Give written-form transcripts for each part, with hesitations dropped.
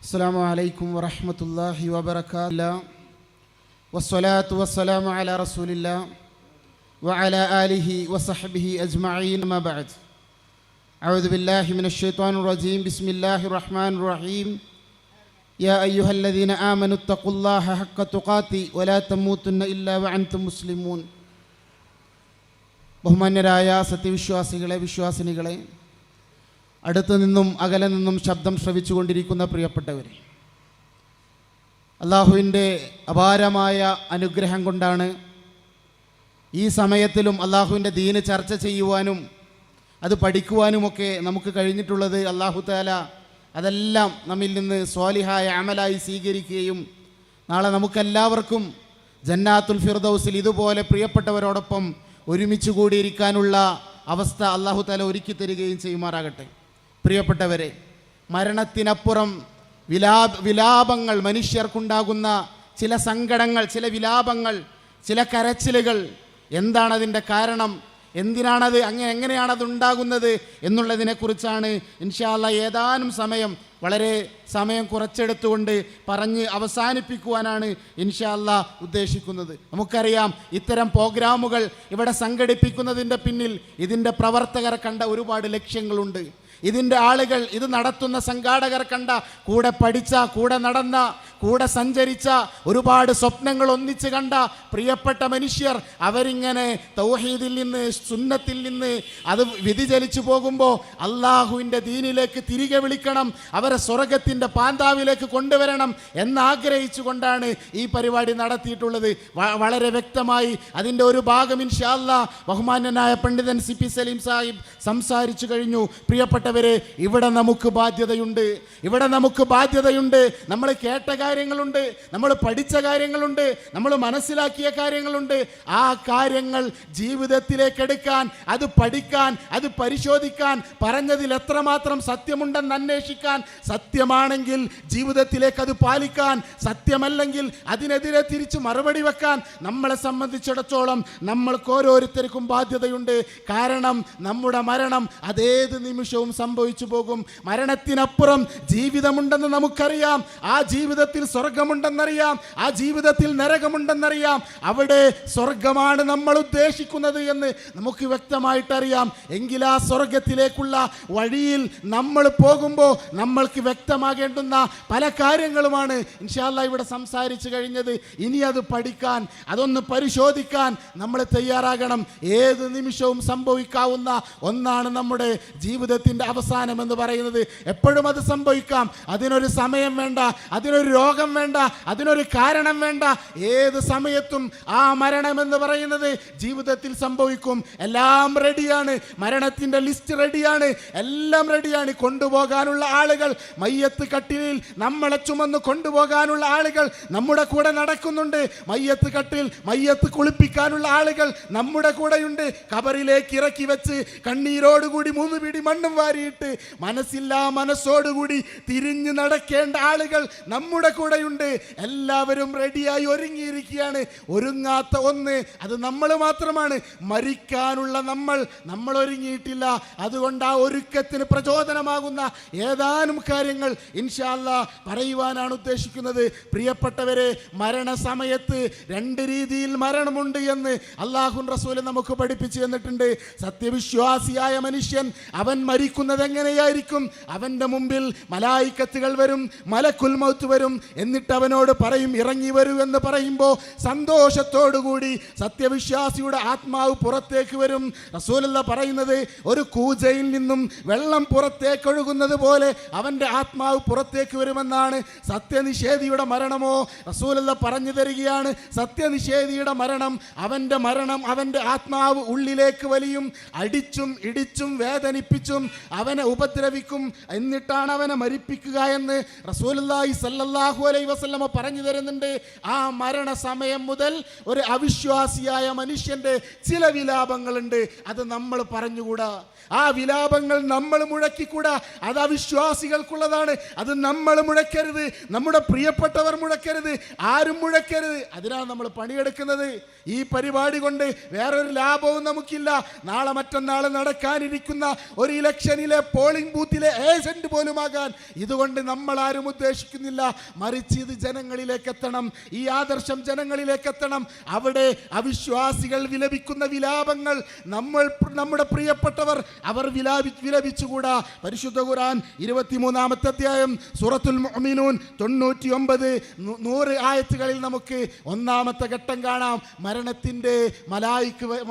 അസ്സലാമു അലൈക്കും വറഹ്മത്തുള്ളാഹി വബറകാതുഹു വസ്സലാത്തു വസ്സലാമു അലാ റസൂലില്ലാ വഅലാ ആലിഹി വസഹ്ബിഹി അജ്മഈൻ അമ്മാ ബഅദ്. അഊദു ബില്ലാഹി മിനശ് ശൈത്വാനിർ റജീം. ബിസ്മില്ലാഹിർ റഹ്മാനിർ റഹീം. യാ അയ്യുഹല്ലദീന ആമനു തഖുല്ലാഹ ഹഖ്ക തുഖാതി വലാ തമൂതുന്ന ഇല്ലാ വഅൻതും മുസ്ലിമൂൻ. ബഹുമാന്യരായ സത്യവിശ്വാസികളെ, വിശ്വാസിനികളെ, അടുത്തു നിന്നും അകലെ നിന്നും ശബ്ദം ശ്രവിച്ചുകൊണ്ടിരിക്കുന്ന പ്രിയപ്പെട്ടവരെ, അള്ളാഹുവിൻ്റെ അപാരമായ അനുഗ്രഹം കൊണ്ടാണ് ഈ സമയത്തിലും അള്ളാഹുവിൻ്റെ ദീന് ചർച്ച ചെയ്യുവാനും അത് പഠിക്കുവാനുമൊക്കെ നമുക്ക് കഴിഞ്ഞിട്ടുള്ളത്. അള്ളാഹു തആല അതെല്ലാം നമ്മിൽ നിന്ന് സ്വാലിഹായ അമലായി സ്വീകരിക്കുകയും നാളെ നമുക്കെല്ലാവർക്കും ജന്നാത്തുൽ ഫിർദൗസിൽ ഇതുപോലെ പ്രിയപ്പെട്ടവരോടൊപ്പം ഒരുമിച്ച് കൂടിയിരിക്കാനുള്ള അവസ്ഥ അള്ളാഹു തആല ഒരുക്കി തരികയും ചെയ്യുമാറാകട്ടെ. പ്രിയപ്പെട്ടവരെ, മരണത്തിനപ്പുറം വിലാപങ്ങൾ, മനുഷ്യർക്കുണ്ടാകുന്ന ചില സങ്കടങ്ങൾ, ചില വിലാപങ്ങൾ, ചില കരച്ചിലുകൾ, എന്താണതിൻ്റെ കാരണം, എന്തിനാണത്, എങ്ങനെയാണത് ഉണ്ടാകുന്നത് എന്നുള്ളതിനെക്കുറിച്ചാണ് ഇൻഷാ അല്ലാഹ് ഏതാനും സമയം, വളരെ സമയം കുറച്ചെടുത്തുകൊണ്ട് പറഞ്ഞ് അവസാനിപ്പിക്കുവാനാണ് ഇൻഷാ അല്ലാഹ് ഉദ്ദേശിക്കുന്നത്. നമുക്കറിയാം, ഇത്തരം പ്രോഗ്രാമുകൾ ഇവിടെ സംഘടിപ്പിക്കുന്നതിൻ്റെ പിന്നിൽ ഇതിൻ്റെ പ്രവർത്തകർ കണ്ട ഒരുപാട് ലക്ഷ്യങ്ങളുണ്ട്. ഇതിൻ്റെ ആളുകൾ, ഇത് നടത്തുന്ന സംഘാടകർ കണ്ട, കൂടെ പഠിച്ച, കൂടെ നടന്ന, കൂടെ സഞ്ചരിച്ച, ഒരുപാട് സ്വപ്നങ്ങൾ ഒന്നിച്ച് കണ്ട പ്രിയപ്പെട്ട മനുഷ്യർ, അവരിങ്ങനെ തൗഹീദിൽ നിന്ന്, സുന്നത്തിൽ നിന്ന് അത് വ്യതിചലിച്ചു പോകുമ്പോൾ അള്ളാഹുവിൻ്റെ ദീനിലേക്ക് തിരികെ വിളിക്കണം, അവരെ സ്വർഗത്തിൻ്റെ പാന്താവിലേക്ക് കൊണ്ടുവരണം എന്നാഗ്രഹിച്ചു കൊണ്ടാണ് ഈ പരിപാടി നടത്തിയിട്ടുള്ളത്. വളരെ വ്യക്തമായി അതിൻ്റെ ഒരു ഭാഗം ഇൻഷാ അല്ലാഹ് ബഹുമാന്യനായ പണ്ഡിതൻ CP സലീം സാഹിബ് സംസാരിച്ചു കഴിഞ്ഞു. പ്രിയപ്പെട്ടവരെ, ഇവിടെ നമുക്ക് ബാധ്യതയുണ്ട്. നമ്മൾ കേട്ട കാര്യങ്ങളുണ്ട്, നമ്മൾ പഠിച്ച കാര്യങ്ങളുണ്ട്, നമ്മൾ മനസ്സിലാക്കിയ കാര്യങ്ങളുണ്ട്. ആ കാര്യങ്ങൾ ജീവിതത്തിലേക്ക് എടുക്കാൻ, അത് പഠിക്കാൻ, അത് പരിശോധിക്കാൻ, പറഞ്ഞതിൽ എത്രമാത്രം സത്യമുണ്ടെന്ന് അന്വേഷിക്കാൻ, സത്യമാണെങ്കിൽ ജീവിതത്തിലേക്ക് അത് പാലിക്കാൻ, സത്യമല്ലെങ്കിൽ അതിനെതിരെ തിരിച്ച് മറുപടി വെക്കാൻ നമ്മളെ സംബന്ധിച്ചിടത്തോളം നമ്മൾക്ക് ഓരോരുത്തർക്കും ബാധ്യതയുണ്ട്. കാരണം നമ്മുടെ മരണം അതേത് നിമിഷവും സംഭവിച്ചു പോകും. മരണത്തിനപ്പുറം ജീവിതമുണ്ടെന്ന് നമുക്കറിയാം. ആ ജീവിതത്തിൽ സ്വർഗമുണ്ടെന്നറിയാം, ആ ജീവിതത്തിൽ നരകമുണ്ടെന്നറിയാം. അവിടെ സ്വർഗമാണ് നമ്മൾ ഉദ്ദേശിക്കുന്നത് എന്ന് നമുക്ക് വ്യക്തമായിട്ടറിയാം. എങ്കിൽ ആ സ്വർഗത്തിലേക്കുള്ള വഴിയിൽ നമ്മൾ പോകുമ്പോൾ നമ്മൾക്ക് വ്യക്തമാകേണ്ടുന്ന പല കാര്യങ്ങളുമാണ് ഇൻഷാ അല്ലാഹ് ഇവിടെ സംസാരിച്ചു കഴിഞ്ഞത്. ഇനി അത് പഠിക്കാൻ, അതൊന്ന് പരിശോധിക്കാൻ നമ്മൾ തയ്യാറാകണം. ഏത് നിമിഷവും സംഭവിക്കാവുന്ന ഒന്നാണ് നമ്മുടെ ജീവിതത്തിൻ്റെ അവസാനം എന്ന് പറയുന്നത്. എപ്പോഴും അത് സംഭവിക്കാം. അതിനൊരു സമയം വേണ്ട, അതിനൊരു രോഗം വേണ്ട, അതിനൊരു കാരണം വേണ്ട. ഏത് സമയത്തും ആ മരണമെന്ന് പറയുന്നത് ജീവിതത്തിൽ സംഭവിക്കും. എല്ലാം റെഡിയാണ്, മരണത്തിൻ്റെ ലിസ്റ്റ് റെഡിയാണ്, എല്ലാം റെഡിയാണ്. കൊണ്ടുപോകാനുള്ള ആളുകൾ, മയ്യത്ത് കട്ടിലിൽ നമ്മളെ ചുമന്ന് കൊണ്ടുപോകാനുള്ള ആളുകൾ നമ്മുടെ കൂടെ നടക്കുന്നുണ്ട്. മയ്യത്ത് കട്ടിൽ, മയ്യത്ത് കുളിപ്പിക്കാനുള്ള ആളുകൾ നമ്മുടെ കൂടെയുണ്ട്. ഖബറിലേക്ക് ഇറക്കി വെച്ച് കണ്ണീരോടുകൂടി 3 പിടി മണ്ണും വാരിയിട്ട് മനസ്സില്ലാ മനസ്സോടുകൂടി തിരിഞ്ഞു നടക്കേണ്ട ആളുകൾ നമ്മുടെ കൂടെയുണ്ട്. എല്ലാവരും റെഡിയായി ഒരുങ്ങിയിരിക്കുകയാണ്. ഒരുങ്ങാത്ത ഒന്ന്, അത് നമ്മൾ മാത്രമാണ്. മരിക്കാനുള്ള നമ്മൾ ഒരുങ്ങിയിട്ടില്ല. അതുകൊണ്ട് ആ ഒരുക്കത്തിന് പ്രചോദനമാകുന്ന ഏതാനും കാര്യങ്ങൾ ഇൻഷാ അല്ലാഹ് പറയുവാനാണ് ഉദ്ദേശിക്കുന്നത്. പ്രിയപ്പെട്ടവരെ, മരണസമയത്ത് 2 രീതിയിൽ മരണമുണ്ട് എന്ന് അല്ലാഹു റസൂൽ നമുക്ക് പഠിപ്പിച്ചു തന്നിട്ടുണ്ട്. സത്യവിശ്വാസിയായ മനുഷ്യൻ അവൻ മരിക്കുന്നത് എങ്ങനെയായിരിക്കും? അവൻ്റെ മുമ്പിൽ മലായിക്കത്തുകൾ വരും, മലക്കുൽ മൗത്ത് വരും. എന്നിട്ട് അവനോട് പറയും, ഇറങ്ങി വരൂ എന്ന് പറയുമ്പോൾ സന്തോഷത്തോടുകൂടി സത്യവിശ്വാസിയുടെ ആത്മാവ് പുറത്തേക്ക് വരും. റസൂലുള്ള പറയുന്നത്, ഒരു കൂജയിൽ നിന്നും വെള്ളം പുറത്തേക്ക് ഒഴുകുന്നത് പോലെ അവൻ്റെ ആത്മാവ് പുറത്തേക്ക് വരുമെന്നാണ്. സത്യനിഷേധിയുടെ മരണമോ റസൂലുള്ള പറഞ്ഞു തരികയാണ്, സത്യനിഷേധിയുടെ മരണം, അവൻ്റെ ആത്മാവ് ഉള്ളിലേക്ക് വലിയും. അടിച്ചും ഇടിച്ചും വേദനിപ്പിച്ചും അവനെ ഉപദ്രവിക്കും. എന്നിട്ടാണ് അവനെ മരിപ്പിക്കുക എന്ന് റസൂലുള്ളാഹി സ്വല്ലല്ലാഹു സല്ലല്ലാഹു അലൈഹി വസല്ലമ പറഞ്ഞു തരുന്നുണ്ട്, ആ മരണസമയം മുതൽ ഒരു അവിശ്വാസിയായ മനുഷ്യന്റെ ചില വിലാപങ്ങളുണ്ട്, അത് നമ്മൾ പറഞ്ഞുകൂടാ. ആ വിലാപങ്ങൾ നമ്മൾ മുഴക്കിക്കൂടാ. അത് അവിശ്വാസികൾക്കുള്ളതാണ്. അത് നമ്മൾ മുഴക്കരുത്, നമ്മുടെ പ്രിയപ്പെട്ടവർ മുഴക്കരുത്, ആരും മുഴക്കരുത്. അതിനാണ് നമ്മൾ പണിയെടുക്കുന്നത്. ഈ പരിപാടി കൊണ്ട് വേറൊരു ലാഭവും നമുക്കില്ല. നാളെ മറ്റന്നാൾ നടക്കാനിരിക്കുന്ന ഒരു ഇലക്ഷനിലെ പോളിംഗ് ബൂത്തിലെ ഏജന്റ് പോലുമാകാൻ ഇതുകൊണ്ട് നമ്മൾ ആരും ഉദ്ദേശിക്കുന്നില്ല. മറിച്ച് ഇത് ജനങ്ങളിലേക്ക് എത്തണം, ഈ ആദർശം ജനങ്ങളിലേക്ക് എത്തണം. അവിടെ അവിശ്വാസികൾ വിലപിക്കുന്ന വിലാപങ്ങൾ നമ്മുടെ പ്രിയപ്പെട്ടവർ അവർ വിലപിച്ചുകൂടാ. പരിശുദ്ധ ഖുർആൻ 23-ാമത്തെ അധ്യായം സൂറത്തുൽ മുഅ്മിനൂൻ 99-100 ആയത്തുകളിൽ നമുക്ക് ഒന്നാമത്തെ ഘട്ടം കാണാം. മരണത്തിൻ്റെ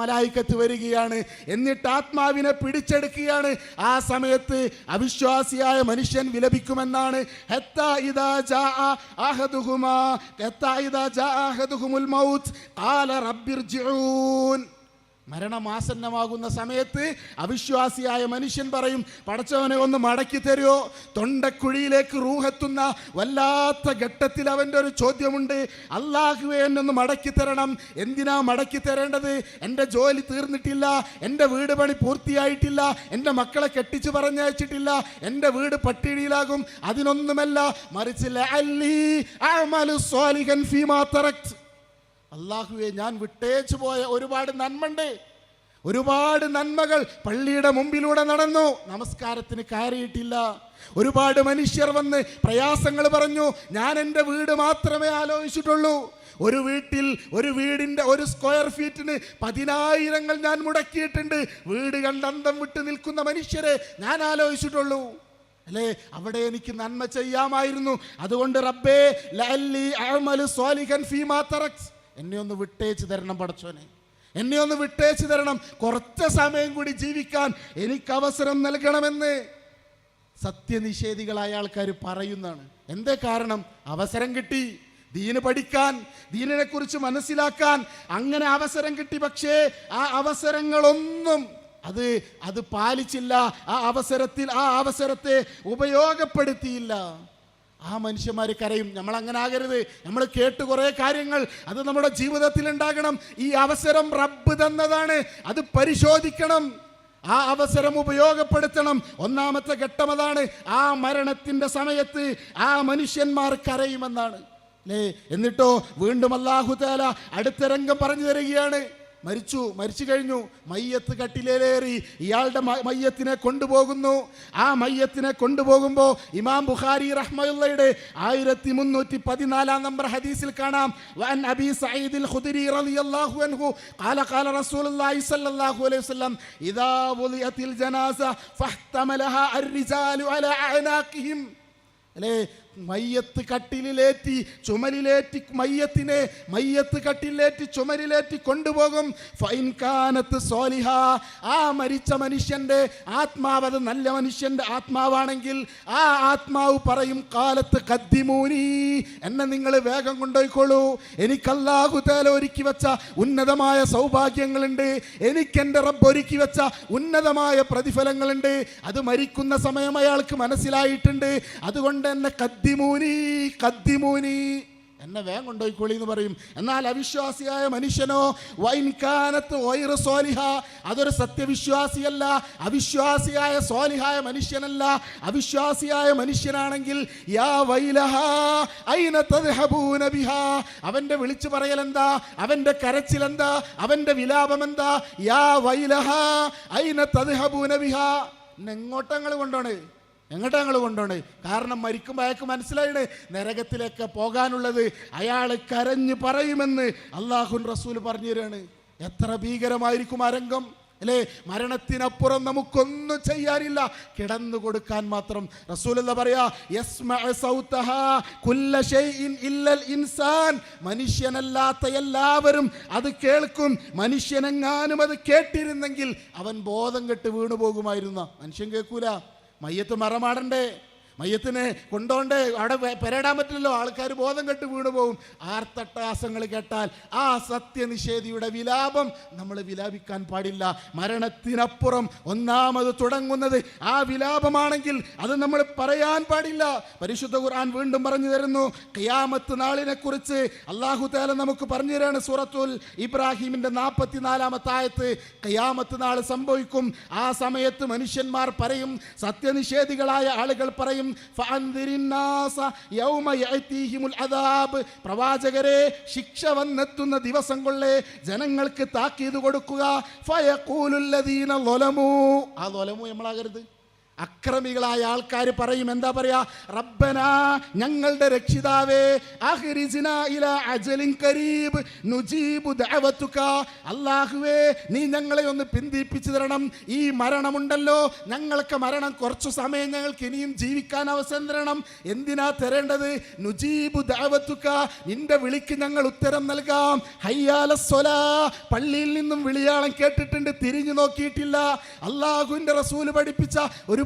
മലായിക്കത്ത് വരികയാണ്, എന്നിട്ട് ആത്മാവിനെ പിടിച്ചെടുക്കുകയാണ്. ആ സമയത്ത് അവിശ്വാസിയായ മനുഷ്യൻ വിലപിക്കുമെന്നാണ്. ഹത്താ ഇദാ ജാഅ അഹദുഹുമുൽ മൗത്ത് ഖാല റബ്ബിർജിഊൻ. മരണമാസന്നമാകുന്ന സമയത്ത് അവിശ്വാസിയായ മനുഷ്യൻ പറയും, പടച്ചവനെ ഒന്ന് മടക്കി തരുമോ? തൊണ്ടക്കുഴിയിലേക്ക് റൂഹെത്തുന്ന വല്ലാത്ത ഘട്ടത്തിൽ അവൻ്റെ ഒരു ചോദ്യമുണ്ട്, അല്ലാഹുവേ എന്നൊന്ന് മടക്കി തരണം. എന്തിനാ മടക്കി തരേണ്ടത്? എൻ്റെ ജോലി തീർന്നിട്ടില്ല, എൻ്റെ വീട് പണി പൂർത്തിയായിട്ടില്ല, എൻ്റെ മക്കളെ കെട്ടിച്ചു പറഞ്ഞയച്ചിട്ടില്ല, എൻ്റെ വീട് പട്ടിണിയിലാകും. അതിനൊന്നുമല്ല, മറിച്ച് ലഅല്ലി അഅമലു സ്വാലിഹൻ ഫീമാ തറക്ത്. അല്ലാഹുവേ, ഞാൻ വിട്ടേച്ചു പോയ ഒരുപാട് നന്മണ്ട്, ഒരുപാട് നന്മകൾ. പള്ളിയുടെ മുമ്പിലൂടെ നടന്നു, നമസ്കാരത്തിന് കയറിയിട്ടില്ല. ഒരുപാട് മനുഷ്യർ വന്ന് പ്രയാസങ്ങൾ പറഞ്ഞു. ഞാൻ എൻ്റെ വീട് മാത്രമേ ആലോചിച്ചിട്ടുള്ളൂ. ഒരു വീടിൻ്റെ ഒരു സ്ക്വയർ ഫീറ്റിന് 10,000 ഞാൻ മുടക്കിയിട്ടുണ്ട്. വീട് കണ്ട് അന്തം വിട്ട് നിൽക്കുന്ന മനുഷ്യരെ ഞാൻ ആലോചിച്ചിട്ടുള്ളൂ. അല്ലേ, അവിടെ എനിക്ക് നന്മ ചെയ്യാമായിരുന്നു. അതുകൊണ്ട് റബ്ബേ ലഅല്ലി അഅമലു സ്വാലിഹൻ ഫീമാ തറക്ത്. എന്നെ ഒന്ന് വിട്ടേച്ച് തരണം പടച്ചോനെ, എന്നെ ഒന്ന് വിട്ടേച്ച് തരണം. കുറച്ച് സമയം കൂടി ജീവിക്കാൻ എനിക്ക് അവസരം നൽകണമെന്ന് സത്യനിഷേധികളായ ആൾക്കാർ പറയുന്നതാണ്. എന്തേ കാരണം? അവസരം കിട്ടി ദീന് പഠിക്കാൻ, ദീനിനെ കുറിച്ച് മനസ്സിലാക്കാൻ. അങ്ങനെ അവസരം കിട്ടി, പക്ഷേ ആ അവസരങ്ങളൊന്നും അത് പാലിച്ചില്ല. ആ അവസരത്തെ ഉപയോഗപ്പെടുത്തിയില്ല. ആ മനുഷ്യന്മാർ കരയും. നമ്മൾ അങ്ങനെ ആകരുത്. നമ്മൾ കേട്ട് കുറേ കാര്യങ്ങൾ, അത് നമ്മുടെ ജീവിതത്തിൽ ഉണ്ടാകണം. ഈ അവസരം റബ്ബ് തന്നതാണ്, അത് പരിശോധിക്കണം, ആ അവസരം ഉപയോഗപ്പെടുത്തണം. ഒന്നാമത്തെ ഘട്ടം അതാണ്. ആ മരണത്തിൻ്റെ സമയത്ത് ആ മനുഷ്യന്മാർ കരയുമെന്നാണ് അല്ലേ. എന്നിട്ടോ വീണ്ടും അല്ലാഹു തആല അടുത്ത രംഗം പറഞ്ഞു തരികയാണ്. മരിച്ചു കഴിഞ്ഞു, മയ്യത്ത് കട്ടിലേറി ഇയാളുടെ മയ്യത്തിനെ കൊണ്ടുപോകുന്നു. ആ മയ്യത്തിനെ കൊണ്ടുപോകുമ്പോൾ ഇമാം ബുഖാരി റഹ്മത്തുള്ളാഹിയുടെ 1314 നമ്പർ ഹദീസിൽ കാണാം, വഅൻ അബീ സഈദിൽ ഖുദരി റളിയല്ലാഹു അൻഹു ഖാല ഖാല റസൂലുള്ളാഹി സ്വല്ലല്ലാഹു അലൈഹി വസല്ലം ഇദാ വുളിഅത്തിൽ ജനാസ ഫഹ്തമലഹാ അർരിജാലു അലാ അഅനാഖിഹിം. അല്ലേ, മയ്യത്ത് കട്ടിലേറ്റി ചുമലിലേറ്റി മയ്യത്ത് കട്ടിലേറ്റി ചുമലിലേറ്റി കൊണ്ടുപോകും. ഫൈൻ കാനത്ത് സ്വാലിഹ, ആ മരിച്ച മനുഷ്യന്റെ ആത്മാവ് അത് നല്ല മനുഷ്യന്റെ ആത്മാവാണെങ്കിൽ ആ ആത്മാവ് പറയും, കാലത്ത് ഖദ്ദിമൂനി, എന്നെ നിങ്ങൾ വേഗം കൊണ്ടുപോയിക്കോളൂ. എനിക്ക് അല്ലാഹു തആല ഒരുക്കി വെച്ച ഉന്നതമായ സൗഭാഗ്യങ്ങളുണ്ട്, എനിക്ക് എൻ്റെ റബ്ബ് ഒരുക്കി വെച്ച ഉന്നതമായ പ്രതിഫലങ്ങളുണ്ട്. അത് മരിക്കുന്ന സമയം അയാൾക്ക് മനസ്സിലായിട്ടുണ്ട്. അതുകൊണ്ട് എന്നെ കദ്ദിമൂനി, എന്നെ വേഗം കൊണ്ടുപോയിക്കോളി എന്ന് പറയും. എന്നാൽ അവിശ്വാസിയായ മനുഷ്യനോ വൈൻകാനത്ത് വൈറു സ്വാലിഹ, അതൊരു സത്യവിശ്വാസിയല്ല, അവിശ്വാസിയായ സ്വാലിഹായ മനുഷ്യനല്ല. അവിശ്വാസിയായ മനുഷ്യനാണെങ്കിൽ യാ വൈലഹാ ഐന തദ്ഹബൂന ബിഹാ, അവന്റെ വിളിച്ചു പറയൽ എന്താ, അവന്റെ കരച്ചിൽ എന്താ, അവന്റെ വിലാപം എന്താ? യാ വൈലഹാ ഐന തദ്ഹബൂന ബിഹാ, എങ്ങോട്ടങ്ങൾ കൊണ്ടോണ്? കാരണം മരിക്കുമ്പോൾ അയാൾക്ക് മനസ്സിലായിണ് നരകത്തിലേക്ക് പോകാനുള്ളത്. അയാൾ കരഞ്ഞ് പറയുമെന്ന് അല്ലാഹു റസൂൽ പറഞ്ഞു തരാണ്. എത്ര ഭീകരമായിരിക്കും ആ രംഗം അല്ലേ. മരണത്തിനപ്പുറം നമുക്കൊന്നും ചെയ്യാനില്ല, കിടന്നു കൊടുക്കാൻ മാത്രം. റസൂലുള്ള പറയാ, യസ്മഉ സൗതഹാ കുല്ല ഷൈഇൻ ഇല്ലൽ ഇൻസാൻ, മനുഷ്യനല്ലാത്ത എല്ലാവരും അത് കേൾക്കും. മനുഷ്യനെങ്ങാനും അത് കേട്ടിരുന്നെങ്കിൽ അവൻ ബോധം കെട്ട് വീണു പോകുമായിരുന്നു. മനുഷ്യൻ കേൾക്കൂല. മയ്യത്ത് മറമാടണ്ടേ, മയ്യത്തിനെ കൊണ്ടോണ്ട് അവിടെ പെരടാൻ പറ്റില്ലല്ലോ, ആൾക്കാർ ബോധം കെട്ട് വീണു പോകും. ആർത്തട്ടഹാസങ്ങൾ കേട്ടാൽ ആ സത്യനിഷേധിയുടെ വിലാപം നമ്മൾ വിലാപിക്കാൻ പാടില്ല. മരണത്തിനപ്പുറം ഒന്നാമത് തുടങ്ങുന്നത് ആ വിലാപമാണെങ്കിൽ അത് നമ്മൾ പറയാൻ പാടില്ല. പരിശുദ്ധ ഖുർആൻ വീണ്ടും പറഞ്ഞു തരുന്നു, ഖിയാമത്ത് നാളിനെ കുറിച്ച് അല്ലാഹു തആല നമുക്ക് പറഞ്ഞു തരാണ്. സൂറത്തുൽ ഇബ്രാഹിമിന്റെ 44-ാമത്തെ ആയത്ത്. ഖിയാമത്ത് നാൾ സംഭവിക്കും. ആ സമയത്ത് മനുഷ്യന്മാർ പറയും, സത്യനിഷേധികളായ ആളുകൾ പറയും, പ്രവാചകരെ, ശിക്ഷ വന്നെത്തുന്ന ദിവസം കൊള്ളേ ജനങ്ങൾക്ക് താക്കീത് കൊടുക്കുക. ആ ലൊലമു നമ്മളാകരുത്. അക്രമികളായ ആൾക്കാർ പറയും, എന്താ പറയാ? റബ്ബനാ, ഞങ്ങളുടെ രക്ഷിതാവേ, അഖ്രിജ്നാ ഇലാ അജലിൻ ഖരീബ് നുജീബു ദഅവതുക. അല്ലാഹുവേ, നീ ഞങ്ങളെ ഒന്ന് പിന്തിപ്പിച്ചു തരണം. ഈ മരണമുണ്ടല്ലോ, ഞങ്ങൾക്ക് മരണം കുറച്ചു സമയം ഞങ്ങൾക്ക് ഇനിയും ജീവിക്കാൻ അവസരം തരണം. എന്തിനാ തരേണ്ടത്? നുജീബു ദഅവതുക, നിന്റെ വിളിക്ക് ഞങ്ങൾ ഉത്തരം നൽകാം. ഹയ്യാലസ്സലാ, പള്ളിയിൽ നിന്നും വിളിയാളം കേട്ടിട്ടുണ്ട്, തിരിഞ്ഞു നോക്കിയിട്ടില്ല. അല്ലാഹുവിന്റെ റസൂൽ പഠിപ്പിച്ച ഒരുപാട്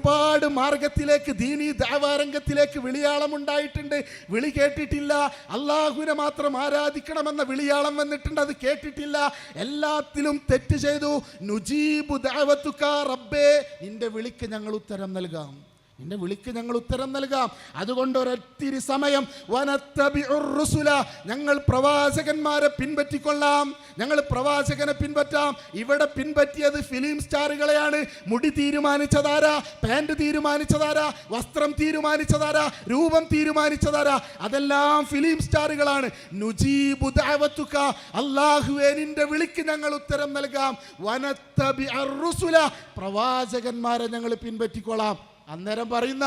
മാർഗത്തിലേക്ക്, ദീനീ ദഅവാരംഗത്തിലേക്ക് വിളിയാളം ഉണ്ടായിട്ടുണ്ട്, വിളി കേട്ടിട്ടില്ല. അള്ളാഹുവിനെ മാത്രം ആരാധിക്കണമെന്ന വിളിയാളം വന്നിട്ടുണ്ട്, അത് കേട്ടിട്ടില്ല. എല്ലാത്തിലും തെറ്റ് ചെയ്തു. നുജീബു ദഅവതുക റബ്ബേ, നിന്റെ വിളിക്ക് ഞങ്ങൾ ഉത്തരം നൽകാം, നിന്റെ വിളിക്ക് ഞങ്ങൾ ഉത്തരം നൽകാം. അതുകൊണ്ട് ഒരൊത്തിരി സമയം വനത്തബിഉർ റുസുല, ഞങ്ങൾ പ്രവാചകന്മാരെ പിൻപറ്റിക്കൊള്ളാം, ഞങ്ങൾ പ്രവാചകനെ പിൻപറ്റാം. ഇവിടെ പിൻപറ്റിയത് ഫിലിം സ്റ്റാറുകളെയാണ്. മുടി തീരുമാനിച്ചതാരാ? പാൻറ് തീരുമാനിച്ചതാരാ? വസ്ത്രം തീരുമാനിച്ചതാരാ? രൂപം തീരുമാനിച്ചതാരാ? അതെല്ലാം ഫിലിം സ്റ്റാറുകളാണ്. നുജീബു ദഅവതുക, അല്ലാഹുവേ, നിന്റെ വിളിക്ക് ഞങ്ങൾ ഉത്തരം നൽകാം. വനത്തബിഉർ റുസുല, പ്രവാചകന്മാരെ ഞങ്ങൾ പിൻപറ്റിക്കൊള്ളാം. അന്നേരം പറയുന്ന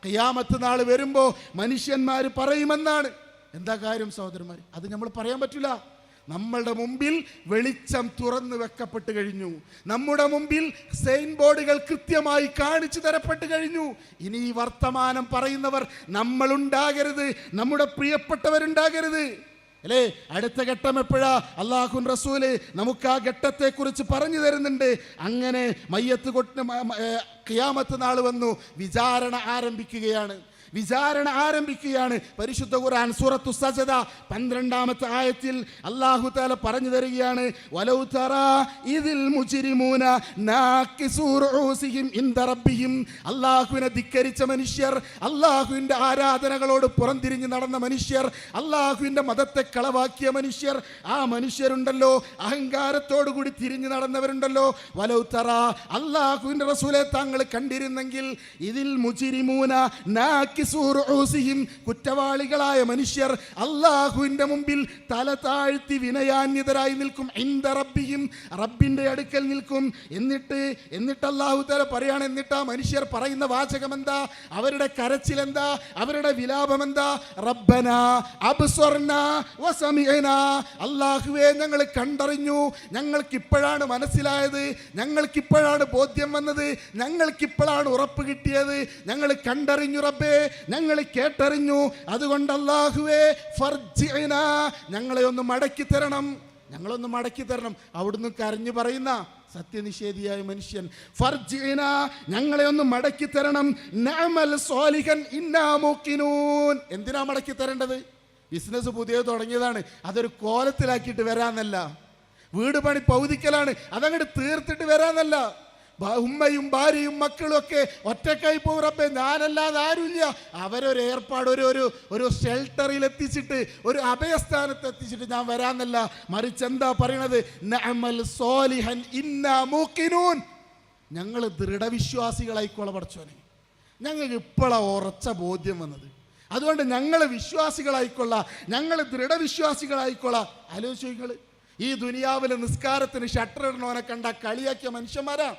ഖിയാമത്ത് നാൾ വരുമ്പോൾ മനുഷ്യന്മാർ പറയുമെന്നാണ്. എന്താ കാര്യം സഹോദരന്മാർ? അത് നമ്മൾ പറയാൻ പറ്റില്ല. നമ്മളുടെ മുമ്പിൽ വെളിച്ചം തുറന്നു വെക്കപ്പെട്ട് കഴിഞ്ഞു. നമ്മുടെ മുമ്പിൽ സൈൻ ബോർഡുകൾ കൃത്യമായി കാണിച്ചു തരപ്പെട്ട് കഴിഞ്ഞു. ഇനി ഈ വർത്തമാനം പറയുന്നവർ നമ്മളുണ്ടാകരുത്, നമ്മുടെ പ്രിയപ്പെട്ടവരുണ്ടാകരുത്. അല്ലേ? അടുത്ത ഘട്ടം എപ്പോഴാ? അല്ലാഹുവിൻ റസൂല് നമുക്ക് ആ ഘട്ടത്തെക്കുറിച്ച് പറഞ്ഞു തരുന്നുണ്ട്. അങ്ങനെ മയ്യത്ത് ഖിയാമത്ത് നാൾ വന്നു, വിചാരണ ആരംഭിക്കുകയാണ്. വിചാരണ ആരംഭിക്കുകയാണ്. പരിശുദ്ധ ഖുർആൻ സൂറത്തു സജദ 12-ാമത്തെ ആയത്തിൽ അല്ലാഹു തആല പറഞ്ഞു തരികയാണ്, വലൗ തറാ ഇദിൽ മുജ്രിമൂന നാകിസൂ റൂസിഹിം ഇൻദ റബ്ബിഹിം. അല്ലാഹുവിനെ ധിക്കരിച്ച മനുഷ്യർ, അല്ലാഹുവിൻ്റെ ആരാധനകളോട് പുറംതിരിഞ്ഞ് നടന്ന മനുഷ്യർ, അല്ലാഹുവിൻ്റെ മതത്തെ കളവാക്കിയ മനുഷ്യർ, ആ മനുഷ്യരുണ്ടല്ലോ, അഹങ്കാരത്തോടു കൂടി തിരിഞ്ഞു നടന്നവരുണ്ടല്ലോ, വലൗ തറാ, അല്ലാഹുവിൻ്റെ റസൂലെ താങ്കൾ കണ്ടിരുന്നെങ്കിൽ, ഇതിൽ മുജ്രിമൂന നാകി കുറ്റവാളികളായ മനുഷ്യർ അല്ലാഹുവിന്റെ മുമ്പിൽ തല താഴ്ത്തി വിനയാന്യതരായി നിൽക്കും. ഇൻദ റബ്ബിഹിം, റബ്ബിന്റെ അടുക്കൽ നിൽക്കും. എന്നിട്ട് അല്ലാഹു തആല പറയാണ്, എന്നിട്ട് ആ മനുഷ്യർ പറയുന്ന വാചകം എന്താ? അവരുടെ കരച്ചിൽ എന്താ? അവരുടെ വിലാപം എന്താ? റബ്ബനാ അബ്സർനാ വസമിഅനാ, അല്ലാഹുവേ, ഞങ്ങൾ കണ്ടറിഞ്ഞു, ഞങ്ങൾക്കിപ്പോഴാണ് മനസ്സിലായത്, ഞങ്ങൾക്കിപ്പോഴാണ് ബോധ്യം വന്നത്, ഞങ്ങൾക്കിപ്പോഴാണ് ഉറപ്പ് കിട്ടിയത്, ഞങ്ങൾ കണ്ടറിഞ്ഞു റബ്ബേ, ഞങ്ങൾ കേട്ടറിഞ്ഞു. അതുകൊണ്ട് അല്ലാഹുവേ, ഫർജിഅനാ, ഞങ്ങളെ ഒന്ന് മടക്കി തരണം, ഞങ്ങളൊന്ന് മടക്കി തരണം. അവിടുന്ന് കരഞ്ഞു പറയുന്ന സത്യനിഷേധിയായ മനുഷ്യൻ, ഫർജിഅനാ, ഞങ്ങളെ ഒന്ന് മടക്കി തരണം. നഅമൽ സ്വാലിഹൻ ഇന്നാ മൂഖിനൂൻ. എന്തിനാ മടക്കി തരേണ്ടത്? ബിസിനസ് പുതിയത് തുടങ്ങിയതാണ്, അതൊരു കോലത്തിലാക്കിയിട്ട് വരാന്നല്ല. വീട് പണി പൗതിക്കലാണ്, അതങ്ങോട്ട് തീർത്തിട്ട് വരാന്നല്ല. ഉമ്മയും ഭാര്യയും മക്കളും ഒക്കെ ഒറ്റക്കായി പോകും. റബ്ബേ, ഞാനല്ലാതെ ആരുമില്ല. അവരൊരു ഏർപ്പാട്, ഒരു ഷെൽട്ടറിൽ എത്തിച്ചിട്ട്, ഒരു അഭയസ്ഥാനത്ത് എത്തിച്ചിട്ട് ഞാൻ വരാന്നല്ല. മറിച്ച് എന്താ പറയണത്? നഅമൽ സ്വാലിഹൻ ഇന്നാ മൂഖിനൂൻ. ഞങ്ങൾ ദൃഢവിശ്വാസികളായിക്കോളെ പഠിച്ചോനെ. ഞങ്ങൾക്ക് ഇപ്പോഴാണ് ഉറച്ച ബോധ്യം വന്നത്. അതുകൊണ്ട് ഞങ്ങൾ വിശ്വാസികളായിക്കൊള്ളാം, ഞങ്ങൾ ദൃഢവിശ്വാസികളായിക്കൊള്ളാം. ആലോചിച്ചു, ഈ ദുനിയാവിലെ നിസ്കാരത്തിന് ഷട്ടർ ഇടണവനെ കണ്ടാൽ കളിയാക്കിയ മനുഷ്യന്മാരാ.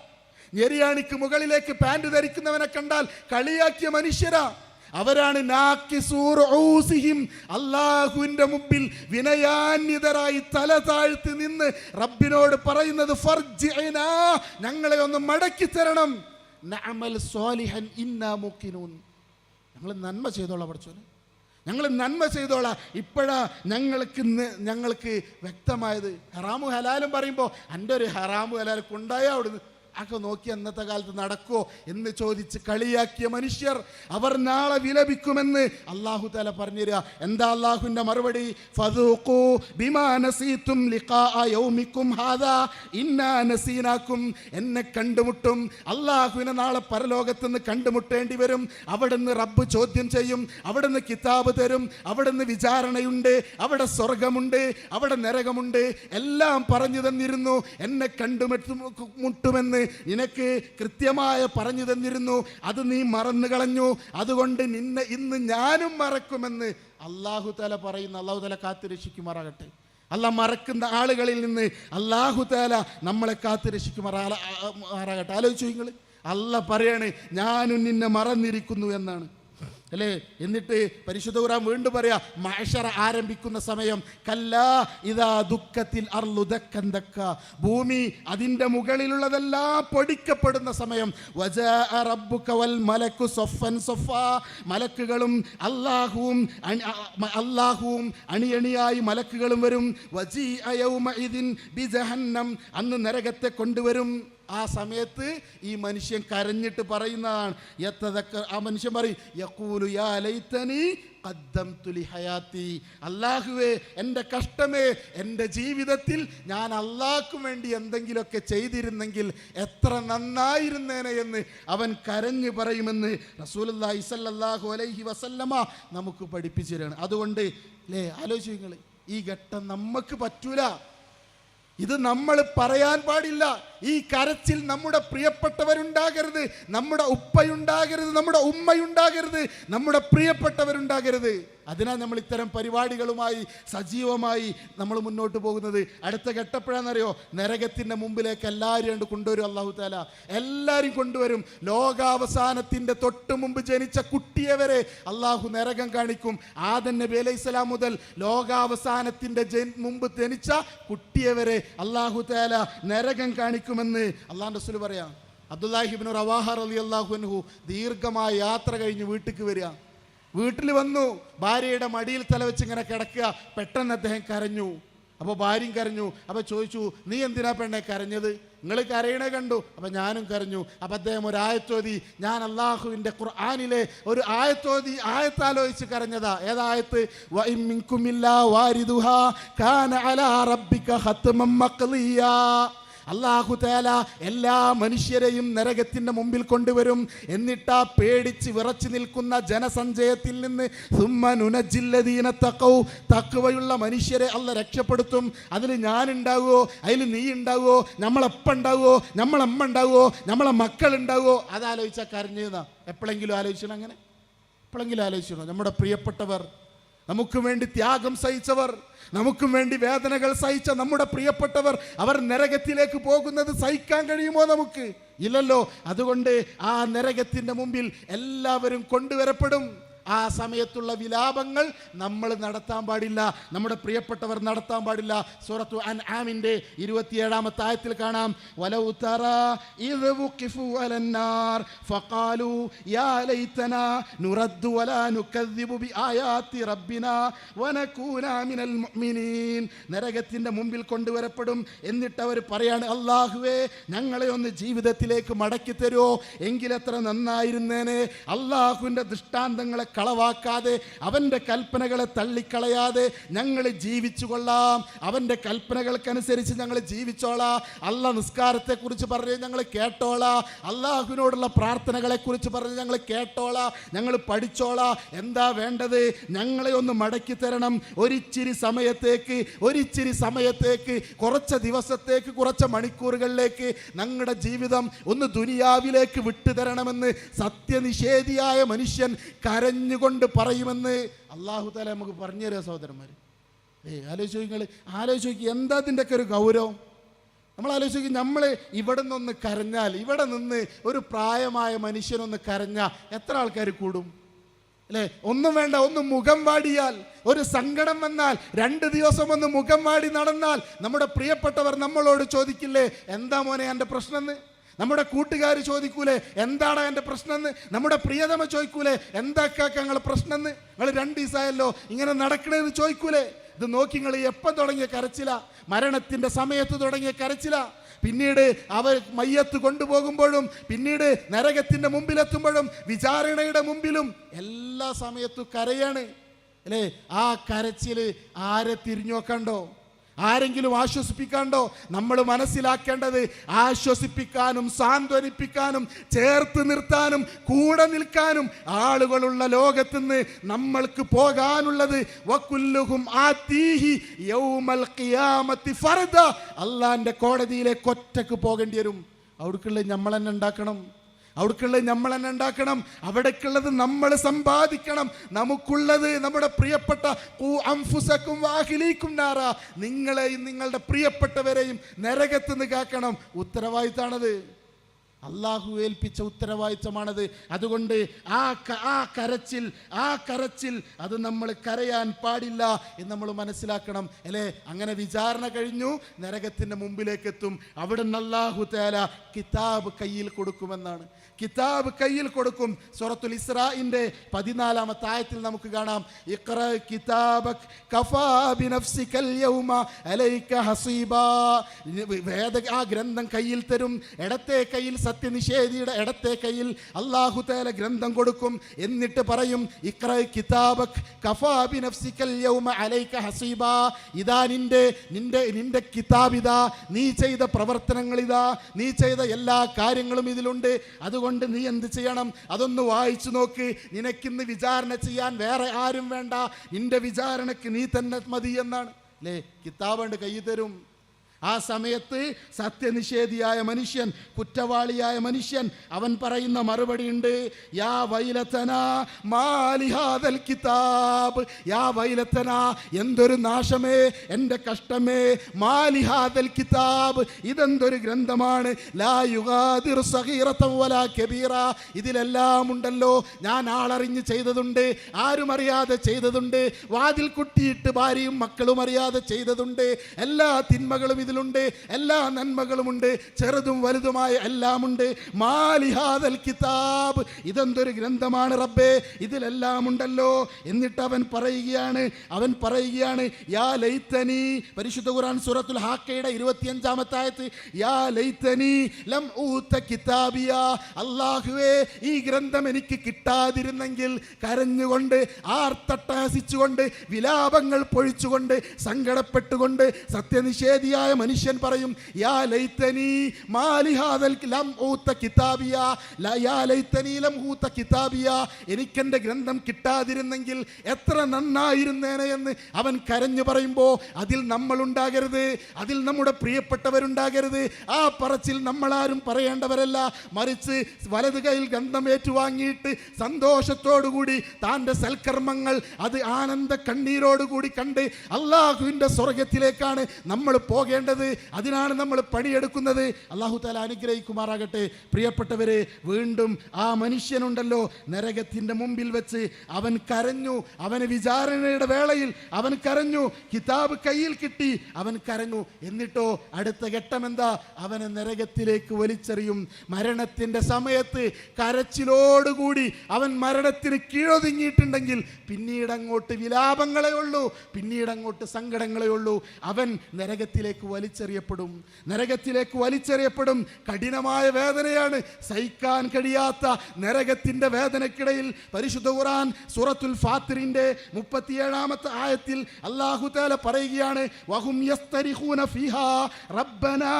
ഞെരിയാണിക്ക് മുകളിലേക്ക് പാൻറ് ധരിക്കുന്നവനെ കണ്ടാൽ കളിയാക്കിയ മനുഷ്യരാ. അവരാണ് അല്ലാഹുവിന്റെ മുമ്പിൽ വിനയാന്യതരായി തല താഴ്ത്തി നിന്ന് റബ്ബിനോട് പറയുന്നത്, ഫർജിഅനാ, ഞങ്ങളെ ഒന്ന് മടക്കി തരണം. നഅമൽ സ്വാലിഹൻ ഇന്നാ മൂഖിനൂൻ. ഞങ്ങൾ നന്മ ചെയ്തോളാം പഠിച്ചോനെ, ഞങ്ങൾ നന്മ ചെയ്തോളാം. ഇപ്പോഴാ ഞങ്ങൾക്ക് വ്യക്തമായത്. ഹറാമു ഹലാലും പറയുമ്പോൾ എൻ്റെ ഒരു ഹറാമു ഹലാൽ കൊണ്ടായ അവിടുന്ന് ഒക്കെ നോക്കി അന്നത്തെ കാലത്ത് നടക്കുമോ എന്ന് ചോദിച്ച് കളിയാക്കിയ മനുഷ്യർ അവർ നാളെ വിലപിക്കുമെന്ന് അല്ലാഹു തആല പറഞ്ഞുതരിക. എന്താ അല്ലാഹുവിൻ്റെ മറുപടി? ഫദൂഖൂ ബിമാ നസീതും ലിഖാഅ യൗമിക്കും ഹാദാ ഇന്നാ നസീനാക്കും. എന്നെ കണ്ടുമുട്ടും, അല്ലാഹുവിനെ നാളെ പരലോകത്ത് നിന്ന് കണ്ടുമുട്ടേണ്ടി വരും. അവിടുന്ന് റബ്ബ് ചോദ്യം ചെയ്യും, അവിടുന്ന് കിതാബ് തരും, അവിടുന്ന് വിചാരണയുണ്ട്, അവിടെ സ്വർഗമുണ്ട്, അവിടെ നരകമുണ്ട്, എല്ലാം പറഞ്ഞു തന്നിരുന്നു. എന്നെ കണ്ടുമുട്ടുമെന്ന് നിനക്ക് കൃത്യമായ പറഞ്ഞു തന്നിരുന്നു, അത് നീ മറന്നു കളഞ്ഞു, അതുകൊണ്ട് നിന്നെ ഇന്ന് ഞാനും മറക്കുമെന്ന് അല്ലാഹു തആല പറയുന്നു. അല്ലാഹു തആല കാത്തുരക്ഷിക്കുമാറാകട്ടെ. അല്ലാഹ് മറക്കുന്ന ആളുകളിൽ നിന്ന് അല്ലാഹു തആല നമ്മളെ കാത്തുരക്ഷിക്കുമാറാകട്ടെ. ആലോചിച്ചു നിങ്ങൾ, അല്ലാഹ് പറയാണ് ഞാനും നിന്നെ മറന്നിരിക്കുന്നു എന്നാണ് അല്ലേ. എന്നിട്ട് പരിശുദ്ധ ഖുർആൻ വീണ്ടും പറയാ, മഅ്ശറ ആരംഭിക്കുന്ന സമയം, കല്ലാ ഇദാ ദുക്കത്തിൽ അർളു ദക്കൻ ദക്ക, ഭൂമി അതിൻ്റെ മുകളിലുള്ളതെല്ലാം പൊടിക്കപ്പെടുന്ന സമയം, വജാഅ റബ്ബുക വൽ മലക്കു സഫൻ സഫാ, മലക്കുകളും അല്ലാഹുവും അണിയണിയായി മലക്കുകളും വരും. വജീഅ യൗമഇദിൻ ബിജഹന്നം, അന്ന് നരകത്തെ കൊണ്ടുവരും. ആ സമയത്ത് ഈ മനുഷ്യൻ കരഞ്ഞിട്ട് പറയുന്നതാണ്, ആ മനുഷ്യൻ പറയും, യഖൂലു യാ ലൈതനി ഖദ്ദംതു ലി ഹയാത്തി, അല്ലാഹുവേ എൻ്റെ കഷ്ടമേ, എൻ്റെ ജീവിതത്തിൽ ഞാൻ അല്ലാഹ്ക്ക് വേണ്ടി എന്തെങ്കിലുമൊക്കെ ചെയ്തിരുന്നെങ്കിൽ എത്ര നന്നായിരുന്നേനെ എന്ന് അവൻ കരഞ്ഞു പറയുമെന്ന് റസൂലുള്ളാഹി സ്വല്ലല്ലാഹു അലൈഹി വസല്ലമ നമുക്ക് പഠിപ്പിച്ചു തരാണ്. അതുകൊണ്ട് അല്ലേ, ആലോചിച്ചു നിങ്ങൾ, ഈ ഘട്ടം നമുക്ക് പറ്റൂല, ഇത് നമ്മൾ പറയാൻ പാടില്ല. ഈ കരച്ചിൽ നമ്മുടെ പ്രിയപ്പെട്ടവരുണ്ടാകരുത്, നമ്മുടെ ഉപ്പയുണ്ടാകരുത്, നമ്മുടെ ഉമ്മയുണ്ടാകരുത്, നമ്മുടെ പ്രിയപ്പെട്ടവരുണ്ടാകരുത്. അതിനാണ് നമ്മൾ ഇത്തരം പരിപാടികളുമായി സജീവമായി നമ്മൾ മുന്നോട്ട് പോകുന്നത്. അടുത്ത ഘട്ടപ്പോഴാണെന്നറിയോ, നരകത്തിൻ്റെ മുമ്പിലേക്ക് എല്ലാവരും കൊണ്ടുവരും അല്ലാഹു തആല, എല്ലാവരും കൊണ്ടുവരും. ലോകാവസാനത്തിൻ്റെ തൊട്ട് മുമ്പ് ജനിച്ച കുട്ടിയെ വരെ അല്ലാഹു നരകം കാണിക്കും. ആദം നബി അലൈഹിസ്സലാം മുതൽ ലോകാവസാനത്തിൻ്റെ മുമ്പ് ജനിച്ച കുട്ടിയെ വരെ അല്ലാഹു തആല നരകം കാണിക്കുമെന്ന് അല്ലാഹുവിൻ്റെ റസൂൽ പറയാം. അബ്ദുല്ലാഹി ഇബ്നു റവാഹ റളിയല്ലാഹു അൻഹു ദീർഘമായ യാത്ര കഴിഞ്ഞ് വീട്ടിലേക്ക് വരിക. വീട്ടിൽ വന്നു, ഭാര്യയുടെ മടിയിൽ തലവെച്ച് ഇങ്ങനെ കിടക്കുക. പെട്ടെന്ന് അദ്ദേഹം കരഞ്ഞു. അപ്പോൾ ഭാര്യയും കരഞ്ഞു. അപ്പോൾ ചോദിച്ചു, നീ എന്തിനാ പെണ്ണെ കരഞ്ഞത്? നിങ്ങൾ കരയണേ കണ്ടു, അപ്പം ഞാനും കരഞ്ഞു. അപ്പം അദ്ദേഹം ഒരു ആയത്തോതി, ഞാൻ അല്ലാഹുവിൻ്റെ ഖുർആനിലെ ഒരു ആയത്താലോചിച്ച് കരഞ്ഞതാ. ഏതായത്ത്? വഇൻ മിൻകും ഇല്ലാ വാരിദുഹാ കാന അലാ റബ്ബിക ഹത്മൻ മഖ്ളിയാ. അല്ലാഹു തആല എല്ലാ മനുഷ്യരെയും നരകത്തിൻ്റെ മുമ്പിൽ കൊണ്ടുവരും. എന്നിട്ടാ പേടിച്ച് വിറച്ചു നിൽക്കുന്ന ജനസഞ്ചയത്തിൽ നിന്ന് സുമ്മ നുനജ്ജില്ലദീന തഖൗ, തഖ്വയുള്ള മനുഷ്യരെ അല്ലാഹ് രക്ഷപ്പെടുത്തും. അതിൽ ഞാനുണ്ടാവുമോ, അതിൽ നീ ഉണ്ടാവുമോ, നമ്മളെപ്പം ഉണ്ടാവുമോ, നമ്മളമ്മ ഉണ്ടാവുമോ, നമ്മളെ മക്കളുണ്ടാവുമോ? അതാലോചിച്ചാൽ കരഞ്ഞതാ. എപ്പോഴെങ്കിലും ആലോചിക്കണം? അങ്ങനെ എപ്പോഴെങ്കിലും ആലോചിക്കണോ? നമ്മുടെ പ്രിയപ്പെട്ടവർ, നമുക്ക് വേണ്ടി ത്യാഗം സഹിച്ചവർ, നമുക്കും വേണ്ടി വേദനകൾ സഹിച്ച നമ്മുടെ പ്രിയപ്പെട്ടവർ, അവർ നരകത്തിലേക്ക് പോകുന്നത് സഹിക്കാൻ കഴിയുമോ നമുക്ക്? ഇല്ലല്ലോ. അതുകൊണ്ട് ആ നരകത്തിൻ്റെ മുമ്പിൽ എല്ലാവരും കൊണ്ടുവരപ്പെടും. ആ സമയത്തുള്ള വിലാപങ്ങൾ നമ്മൾ നടത്താൻ പാടില്ല, നമ്മുടെ പ്രിയപ്പെട്ടവർ നടത്താൻ പാടില്ല. സൂറത്തു അൻആമിൻ്റെ 27-ാമത്തെ ആയത്തിൽ കാണാം, വലൗ തറാ ഇദ് വുഖിഫു അലന്നാർ ഫഖാലു യാ ലൈതനാ നുറദ്ദു വലാ നുകദ്ദിബു ബിആയാതി റബ്ബിനാ വനകൂന മിനൽ മുഅ്മിനീൻ. നരകത്തിൻ്റെ മുമ്പിൽ കൊണ്ടുവരപ്പെടും. എന്നിട്ട് അവർ പറയാണ്, അല്ലാഹുവേ ഞങ്ങളെ ഒന്ന് ജീവിതത്തിലേക്ക് മടക്കി തരുമോ, എങ്കിലെത്ര നന്നായിരുന്നേനെ. അല്ലാഹുവിൻ്റെ ദൃഷ്ടാന്തങ്ങളെ കളവാക്കാതെ, അവൻ്റെ കൽപ്പനകളെ തള്ളിക്കളയാതെ ഞങ്ങൾ ജീവിച്ചു കൊള്ളാം. അവൻ്റെ കൽപ്പനകൾക്കനുസരിച്ച് ഞങ്ങൾ ജീവിച്ചോളാം. അല്ലാഹ് നിസ്കാരത്തെക്കുറിച്ച് പറഞ്ഞ് ഞങ്ങൾ കേട്ടോളാം. അല്ലാഹുവിനോടുള്ള പ്രാർത്ഥനകളെക്കുറിച്ച് പറഞ്ഞ് ഞങ്ങൾ കേട്ടോളാം, ഞങ്ങൾ പഠിച്ചോളാം. എന്താ വേണ്ടത്? ഞങ്ങളെ ഒന്ന് മടക്കി തരണം. ഒരിച്ചിരി സമയത്തേക്ക്, കുറച്ച് ദിവസത്തേക്ക്, കുറച്ച് മണിക്കൂറുകളിലേക്ക് ഞങ്ങളുടെ ജീവിതം ഒന്ന് ദുനിയാവിലേക്ക് വിട്ടുതരണമെന്ന് സത്യനിഷേധിയായ മനുഷ്യൻ കരഞ്ഞുകൊണ്ട് പറയുമെന്ന് അല്ലാഹു തആല നമുക്ക് പറഞ്ഞു തരാം. സഹോദരന്മാർ, ആലോചിക്കുക, എന്താ ഇതിൻ്റെയൊക്കെ ഒരു ഗൗരവം? നമ്മൾ ആലോചിക്കും, നമ്മൾ ഇവിടെ നിന്നൊന്ന് കരഞ്ഞാൽ, ഇവിടെ നിന്ന് ഒരു പ്രായമായ മനുഷ്യനൊന്ന് കരഞ്ഞാൽ എത്ര ആൾക്കാർ കൂടും അല്ലേ? ഒന്നും വേണ്ട, ഒന്ന് മുഖം വാടിയാൽ, ഒരു സങ്കടം വന്നാൽ 2 ദിവസം ഒന്ന് മുഖം വാടി നടന്നാൽ നമ്മുടെ പ്രിയപ്പെട്ടവർ നമ്മളോട് ചോദിക്കില്ലേ, എന്താ മോനെ എൻ്റെ പ്രശ്നമെന്ന്? നമ്മുടെ കൂട്ടുകാർ ചോദിക്കൂലേ, എന്താണ് എൻ്റെ പ്രശ്നമെന്ന്? നമ്മുടെ പ്രിയതമ ചോദിക്കൂലേ, എന്താ ഞങ്ങൾ പ്രശ്നമെന്ന്? നിങ്ങൾ 2 ദിവസമായല്ലോ ഇങ്ങനെ നടക്കണേന്ന് ചോദിക്കൂലേ? ഇത് നോക്കി നിങ്ങൾ എപ്പം തുടങ്ങിയ കരച്ചില? മരണത്തിൻ്റെ സമയത്ത് തുടങ്ങിയ കരച്ചില. പിന്നീട് അവർ മയ്യത്ത് കൊണ്ടുപോകുമ്പോഴും, പിന്നീട് നരകത്തിൻ്റെ മുമ്പിലെത്തുമ്പോഴും, വിചാരണയുടെ മുമ്പിലും എല്ലാ സമയത്തും കരയാണ് അല്ലേ? ആ കരച്ചിൽ ആരെ തിരിഞ്ഞു നോക്കണ്ടോ? ആരെങ്കിലും ആശ്വസിപ്പിക്കാണ്ടോ? നമ്മൾ മനസ്സിലാക്കേണ്ടത് ആശ്വസിപ്പിക്കാനും സാന്ത്വനിപ്പിക്കാനും ചേർത്ത് നിർത്താനും കൂടെ നിൽക്കാനും ആളുകളുള്ള ലോകത്തുനിന്ന് നമ്മൾക്ക് പോകാനുള്ളത് വകുല്ലുഹും ആതീഹി യൗമൽ ഖിയാമത്തി ഫർദ. അള്ളാന്റെ കോടതിയിലേക്ക് ഒറ്റക്ക് പോകേണ്ടി വരും. അവിടേക്കുള്ള നമ്മൾ തന്നെ ഉണ്ടാക്കണം. അവിടേക്കുള്ളത് നമ്മൾ സമ്പാദിക്കണം. നമുക്കുള്ളത് നമ്മുടെ പ്രിയപ്പെട്ട നിങ്ങളെയും നിങ്ങളുടെ പ്രിയപ്പെട്ടവരെയും നരകത്തുനിന്ന് കാക്കണം. ഉത്തരവാദിത്തമാണത്. അള്ളാഹു ഏൽപ്പിച്ച ഉത്തരവാദിത്തമാണത്. അതുകൊണ്ട് ആ കരച്ചിൽ അത് നമ്മൾ കരയാൻ പാടില്ല എന്ന് നമ്മൾ മനസ്സിലാക്കണം അല്ലേ? അങ്ങനെ വിചാരണ കഴിഞ്ഞു, നരകത്തിൻ്റെ മുമ്പിലേക്ക് എത്തും. അവിടെ നിന്ന് അല്ലാഹു തആല കിതാബ് കയ്യിൽ കൊടുക്കുമെന്നാണ്. കിതാബ് കയ്യിൽ കൊടുക്കും. സൂറത്തുൽ ഇസ്രാഇന്റെ 14-ാമത്തെ ആയത്തിൽ നമുക്ക് കാണാം, ഇഖ്റ കിതാബക് കഫാ ബിനഫ്സികൽ യൗമ അലൈക ഹസീബാ. ആ ഗ്രന്ഥം കയ്യിൽ തരും. ഇടത്തെ കയ്യിൽ സത്യനിഷേധിയുടെ ഇടത്തെ കയ്യിൽ അല്ലാഹു തആല ഗ്രന്ഥം കൊടുക്കും. എന്നിട്ട് പറയും, ഇഖ്റ കിതാബക് കഫാ ബിനഫ്സികൽ യൗമ അലൈക ഹസീബാ. ഇതാ നിന്റെ കിതാബ്, ഇതാ നീ ചെയ്ത പ്രവർത്തനങ്ങൾ, ഇതാ നീ ചെയ്ത എല്ലാ കാര്യങ്ങളും ഇതിലുണ്ട്. അതുകൊണ്ട് നീ എന്ത് ചെയ്യണം? അതൊന്ന് വായിച്ചു നോക്ക്. നിനക്കിന്ന് വിചാരണ ചെയ്യാൻ വേറെ ആരും വേണ്ട, നിന്റെ വിചാരണക്ക് നീ തന്നെ മതി എന്നാണ് അല്ലേ? കിതാബ് കയ്യിൽ തരും. ആ സമയത്ത് സത്യനിഷേധിയായ മനുഷ്യൻ, കുറ്റവാളിയായ മനുഷ്യൻ, അവൻ പറയുന്ന മറുപടി ഉണ്ട്, യാ വൈലതന മാലിഹാദൽ കിതാബ്. യാ വൈലതന, എന്തൊരു നാശമേ, എൻ്റെ കഷ്ടമേ, മാലിഹാദൽ കിതാബ്, ഇതെന്തൊരു ഗ്രന്ഥമാണ്, ലാ യുഗാദിർ സഗീറതൻ വലാ കബീറ. ഇതിലെല്ലാം ഉണ്ടല്ലോ, ഞാൻ ആളറിഞ്ഞ് ചെയ്തതുണ്ട്, ആരും അറിയാതെ ചെയ്തതുണ്ട്, വാതിൽ കുട്ടിയിട്ട് ഭാര്യയും മക്കളും അറിയാതെ ചെയ്തതുണ്ട്, എല്ലാ തിന്മകളും ഇതിലുണ്ട്, എല്ലാ നന്മകളുമുണ്ട്, ചെറുതും വലുതുമായ എല്ലാമുണ്ട്. മാലിഹാദൽ കിതാബ്, ഇതെന്തൊരു ഗ്രന്ഥമാണ് റബ്ബേ, ഇതിലെല്ലാം ഉണ്ടല്ലോ. എന്നിട്ട് അവൻ പറയുകയാണ് യാ ലൈതനി. പരിശുദ്ധ ഖുർആൻ സൂറത്തുൽ ഹാക്കയുടെ 25-ാമത്തെ ആയത്ത്, യാ ലൈതനി ലം ഊത കിതാബിയ. അല്ലാഹുവേ, ഈ ഗ്രന്ഥം എനിക്ക് കിട്ടാതിരുന്നെങ്കിൽ. കരഞ്ഞുകൊണ്ട്, ആർത്തട്ടഹസിച്ചുകൊണ്ട്, വിലാപങ്ങൾ പൊഴിച്ചുകൊണ്ട്, സങ്കടപ്പെട്ടുകൊണ്ട് സത്യനിഷേധിയായ മനുഷ്യൻ പറയും, യാ ലൈതനി മാലി ഹാദൽ ലം ഊത കിതാബിയ, യാ ലൈതനി ലം ഊത കിതാബിയ. എനിക്കെൻ്റെ ഗ്രന്ഥം കിട്ടാതിരുന്നെങ്കിൽ എത്ര നന്നായിരുന്നേനെ എന്ന് അവൻ കരഞ്ഞു പറയുമ്പോൾ അതിൽ നമ്മൾ ഉണ്ടാകരുത്, അതിൽ നമ്മുടെ പ്രിയപ്പെട്ടവരുണ്ടാകരുത്. ആ പറച്ചിൽ നമ്മളാരും പറയേണ്ടവരല്ല. മറിച്ച് വലത് കൈയിൽ ഗ്രന്ഥം ഏറ്റുവാങ്ങിയിട്ട് സന്തോഷത്തോടുകൂടി താൻ്റെ സൽക്കർമ്മങ്ങൾ അത് ആനന്ദ കണ്ണീരോടുകൂടി കണ്ട് അള്ളാഹുവിൻ്റെ സ്വർഗത്തിലേക്കാണ് നമ്മൾ പോകേണ്ടത്. അതിനാണ് നമ്മൾ പണിയെടുക്കുന്നത്. അല്ലാഹു തആല അനുഗ്രഹിക്കുമാറാകട്ടെ. പ്രിയപ്പെട്ടവരെ, വീണ്ടും ആ മനുഷ്യനുണ്ടല്ലോ, നരകത്തിൻ്റെ മുമ്പിൽ വെച്ച് അവൻ കരഞ്ഞു. അവന് വിചാരണയുടെ വേളയിൽ അവൻ കരഞ്ഞു. കിതാബ് കയ്യിൽ കിട്ടി, അവൻ കരഞ്ഞു. എന്നിട്ടോ അടുത്ത ഘട്ടം എന്താ? അവനെ നരകത്തിലേക്ക് വലിച്ചെറിയും. മരണത്തിൻ്റെ സമയത്ത് കരച്ചിലോടുകൂടി അവൻ മരണത്തിന് കീഴൊതുങ്ങിയിട്ടുണ്ടെങ്കിൽ പിന്നീട് അങ്ങോട്ട് വിലാപങ്ങളെ ഉള്ളൂ, പിന്നീട് അങ്ങോട്ട് സങ്കടങ്ങളെ ഉള്ളൂ. അവൻ നരകത്തിലേക്ക് വലിച്ചെറിയപ്പെടും. കഠിനമായ വേദനയാണ്, സഹിക്കാൻ കഴിയാത്ത നരകത്തിന്റെ വേദനക്കിടയിൽ പരിശുദ്ധ ഖുർആൻ സൂറത്തുൽ ഫാത്തിറിന്റെ 37-ാമത്തെ ആയത്തിൽ അല്ലാഹു തആല പറയുകയാണ്, വഹും യസ്തരിഖൂന ഫീഹാ റബ്ബനാ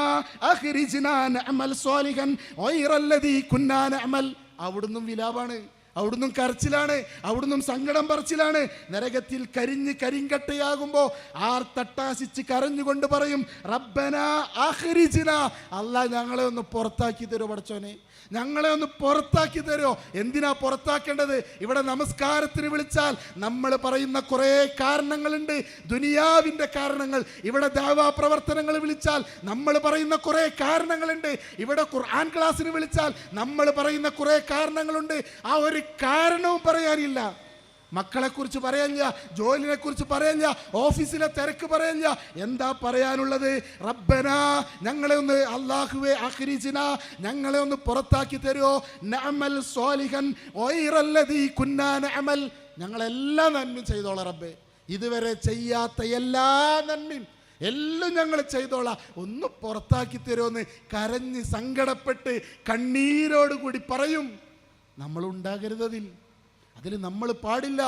അഖ്രിജ്നാ നഅമൽ സ്വാലിഹൻ ഗൈറല്ലദീ കുന്നാ നഅമൽ. അവിടുന്നും വിലാപാണ്, അവിടുന്നും കരച്ചിലാണ്, അവിടുന്നും സങ്കടം പറച്ചിലാണ്. നരകത്തിൽ കരിങ്കട്ടയാകുമ്പോൾ ആർത്തട്ടാശിച്ച് കരഞ്ഞുകൊണ്ട് പറയും, റബ്ബനാ അഖ്രിജ്നാ, അല്ലാഹ് ഞങ്ങളെ ഒന്ന് പുറത്താക്കി തരുമോ പടച്ചോനെ, ഞങ്ങളെ ഒന്ന് പുറത്താക്കി തരുമോ. എന്തിനാ പുറത്താക്കേണ്ടത്? ഇവിടെ നമസ്കാരത്തിന് വിളിച്ചാൽ നമ്മൾ പറയുന്ന കുറേ കാരണങ്ങളുണ്ട്, ദുനിയാവിൻ്റെ കാരണങ്ങൾ. ഇവിടെ ദഅവാ പ്രവർത്തനങ്ങൾ വിളിച്ചാൽ നമ്മൾ പറയുന്ന കുറേ കാരണങ്ങളുണ്ട്. ഇവിടെ ഖുർആൻ ക്ലാസ്സിന് വിളിച്ചാൽ നമ്മൾ പറയുന്ന കുറേ കാരണങ്ങളുണ്ട്. ആ ഒരു കാരണവും പറയാനില്ല. മക്കളെക്കുറിച്ച് പറയാനില്ല, ജോലിനെക്കുറിച്ച് പറയാനില്ല, ഓഫീസിലെ തിരക്ക് പറയാനില്ല. എന്താ പറയാനുള്ളത്? റബ്ബനാ, ഞങ്ങളെ ഒന്ന്, അല്ലാഹുവേ അഖ്രിജ്നാ, ഞങ്ങളെ ഒന്ന് പുറത്താക്കി തരുമോ, നഅമൽ സ്വാലിഹൻ ഗൈറല്ലദീ കുന്നാ നഅമൽ, ഞങ്ങളെല്ലാം നന്മ ചെയ്തോളാം റബ്ബേ, ഇതുവരെ ചെയ്യാത്ത എല്ലാ നന്മയും എല്ലാം ഞങ്ങൾ ചെയ്തോളാം, ഒന്ന് പുറത്താക്കി തരുമെന്ന് കരഞ്ഞ് സങ്കടപ്പെട്ട് കണ്ണീരോടുകൂടി പറയും. നമ്മൾ ഉണ്ടാകരുത് അതിൽ നമ്മൾ പാടില്ല,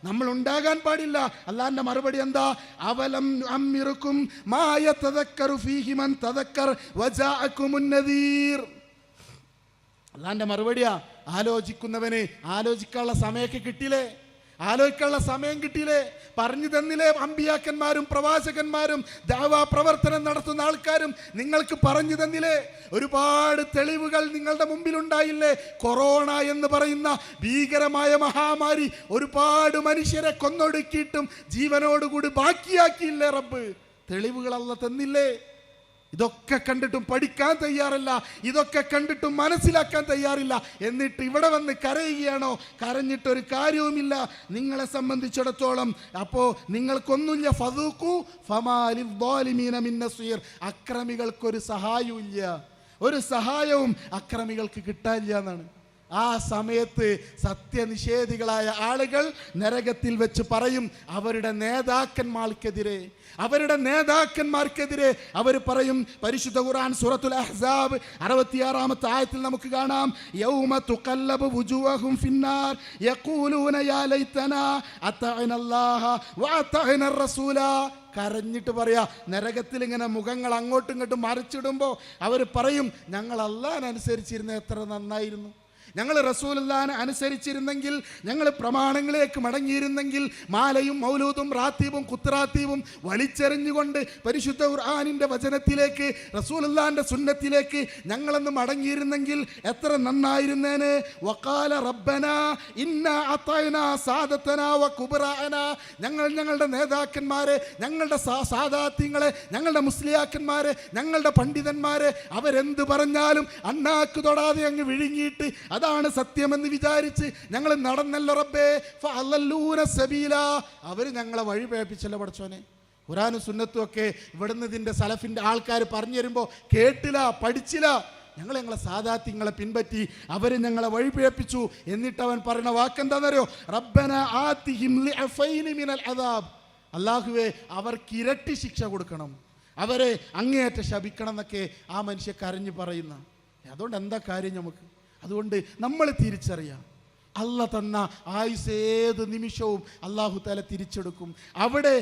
നമ്മൾ ഉണ്ടാകാൻ പാടില്ല. അല്ലാഹുവിന്റെ മറുപടി എന്താ? അവലം അമ്മിറുക്കും മാ യതദക്കറു ഫീഹി മൻ തദക്കർ വജാഅകുമുൻ നദീർ. അല്ലാഹുവിന്റെ മറുപടിയാ, ആലോചിക്കുന്നവന് ആലോചിക്കാനുള്ള സമയമൊക്കെ കിട്ടിയില്ലേ? ആലോചിക്കാനുള്ള സമയം കിട്ടിയില്ലേ? പറഞ്ഞു തന്നില്ലേ അമ്പിയാക്കന്മാരും പ്രവാചകന്മാരും ദഅവാ പ്രവർത്തനം നടത്തുന്ന ആൾക്കാരും നിങ്ങൾക്ക് പറഞ്ഞു തന്നില്ലേ? ഒരുപാട് തെളിവുകൾ നിങ്ങളുടെ മുമ്പിലുണ്ടായില്ലേ? കൊറോണ എന്ന് പറയുന്ന ഭീകരമായ മഹാമാരി ഒരുപാട് മനുഷ്യരെ കൊന്നൊടുക്കിയിട്ടും ജീവനോടുകൂടി ബാക്കിയാക്കിയില്ലേ റബ്ബ്? തെളിവുകൾ അല്ലാഹു തന്നില്ലേ? ഇതൊക്കെ കണ്ടിട്ടും പഠിക്കാൻ തയ്യാറില്ല, ഇതൊക്കെ കണ്ടിട്ടും മനസ്സിലാക്കാൻ തയ്യാറില്ല. എന്നിട്ട് ഇവിടെ വന്ന് കരയുകയാണോ? കരഞ്ഞിട്ടൊരു കാര്യവുമില്ല നിങ്ങളെ സംബന്ധിച്ചിടത്തോളം. അപ്പോൾ നിങ്ങൾക്കൊന്നുമില്ല. ഫദൂഖു ഫമാ ലിദ്ദാലിമീന മിൻ നസീർ. അക്രമികൾക്കൊരു സഹായവും ഇല്ല, ഒരു സഹായവും അക്രമികൾക്ക് കിട്ടാനില്ല എന്നാണ്. ആ സമയത്ത് സത്യനിഷേധികളായ ആളുകൾ നരകത്തിൽ വെച്ച് പറയും അവരുടെ നേതാക്കന്മാർക്കെതിരെ അവർ പറയും. പരിശുദ്ധ ഖുർആൻ സൂറത്തുൽ അഹ്സാബ് 66-ാമത്തെ ആയത്തിൽ നമുക്ക് കാണാം, യൗമ തുഖല്ലബു വുജൂഹും ഫിന്നാർ യഖൂലൂന യാ ലൈതനാ അതഅനല്ലാഹ വഅതഅനർ റസൂല. കരഞ്ഞിട്ട് പറയാ, നരകത്തിൽ ഇങ്ങനെ മുഖങ്ങൾ അങ്ങോട്ടും ഇങ്ങോട്ടും മറിച്ചിടുമ്പോൾ അവർ പറയും, ഞങ്ങൾ അല്ലാഹുവിനെ അനുസരിച്ചിരുന്ന എത്ര നന്നായിരുന്നു, ഞങ്ങൾ റസൂലുള്ളാഹിനെ അനുസരിച്ചിരുന്നെങ്കിൽ, ഞങ്ങൾ പ്രമാണങ്ങളിലേക്ക് മടങ്ങിയിരുന്നെങ്കിൽ, മാലയും മൗലൂദും റാത്തീബും കുത്റാത്തീബും വലിച്ചെറിഞ്ഞുകൊണ്ട് പരിശുദ്ധ ഖുർആനിൻ്റെ വചനത്തിലേക്ക് റസൂലുള്ളാഹിൻ്റെ സുന്നത്തിലേക്ക് ഞങ്ങളൊന്ന് മടങ്ങിയിരുന്നെങ്കിൽ എത്ര നന്നായിരുന്നേനെ. വഖാല റബ്ബനാ ഇന്നാ അതഅനാ സാദതനാ വകുബറാഅനാ. ഞങ്ങളുടെ നേതാക്കന്മാരെ, ഞങ്ങളുടെ സാദാത്യങ്ങളെ, ഞങ്ങളുടെ മുസ്ലിയാക്കന്മാരെ, ഞങ്ങളുടെ പണ്ഡിതന്മാരെ അവരെന്ത് പറഞ്ഞാലും അണ്ണാക്ക് തൊടാതെ അങ്ങ് വിഴുങ്ങിയിട്ട് അതാണ് സത്യമെന്ന് വിചാരിച്ച് ഞങ്ങൾ നടന്നല്ലോ റബ്ബേ. ഫഅല്ലൂന സബീല. അവർ ഞങ്ങളെ വഴി പേപ്പിച്ചല്ലോ പഠിച്ചോനെ. ഖുർആനും സുന്നത്തും ഒക്കെ ഇവിടുന്ന് ഇതിൻ്റെ സലഫിൻ്റെ ആൾക്കാർ പറഞ്ഞു തരുമ്പോൾ കേട്ടില്ല, പഠിച്ചില്ല. ഞങ്ങളെ സാദാത്യങ്ങളെ പിൻപറ്റി അവർ ഞങ്ങളെ വഴി പേപ്പിച്ചു. എന്നിട്ട് അവൻ പറയുന്ന വാക്കെന്താണെന്നറിയോ? റബ്ബന ആതിഹിം ലിഅഫൈനി മിനൽ അദാബ്. അല്ലാഹുവേ, അവർക്ക് ഇരട്ടി ശിക്ഷ കൊടുക്കണം, അവരെ അങ്ങേയറ്റ ശപിക്കണം എന്നൊക്കെ ആ മനുഷ്യ കരഞ്ഞു പറയുന്ന. അതുകൊണ്ട് എന്താ കാര്യം നമുക്ക്? അതുകൊണ്ട് നമ്മൾ തിരിച്ചറിയാം, അല്ലാഹ് തന്ന ആയുസ് ഏത് നിമിഷവും അല്ലാഹു തആല തിരിച്ചെടുക്കും. അവിടെ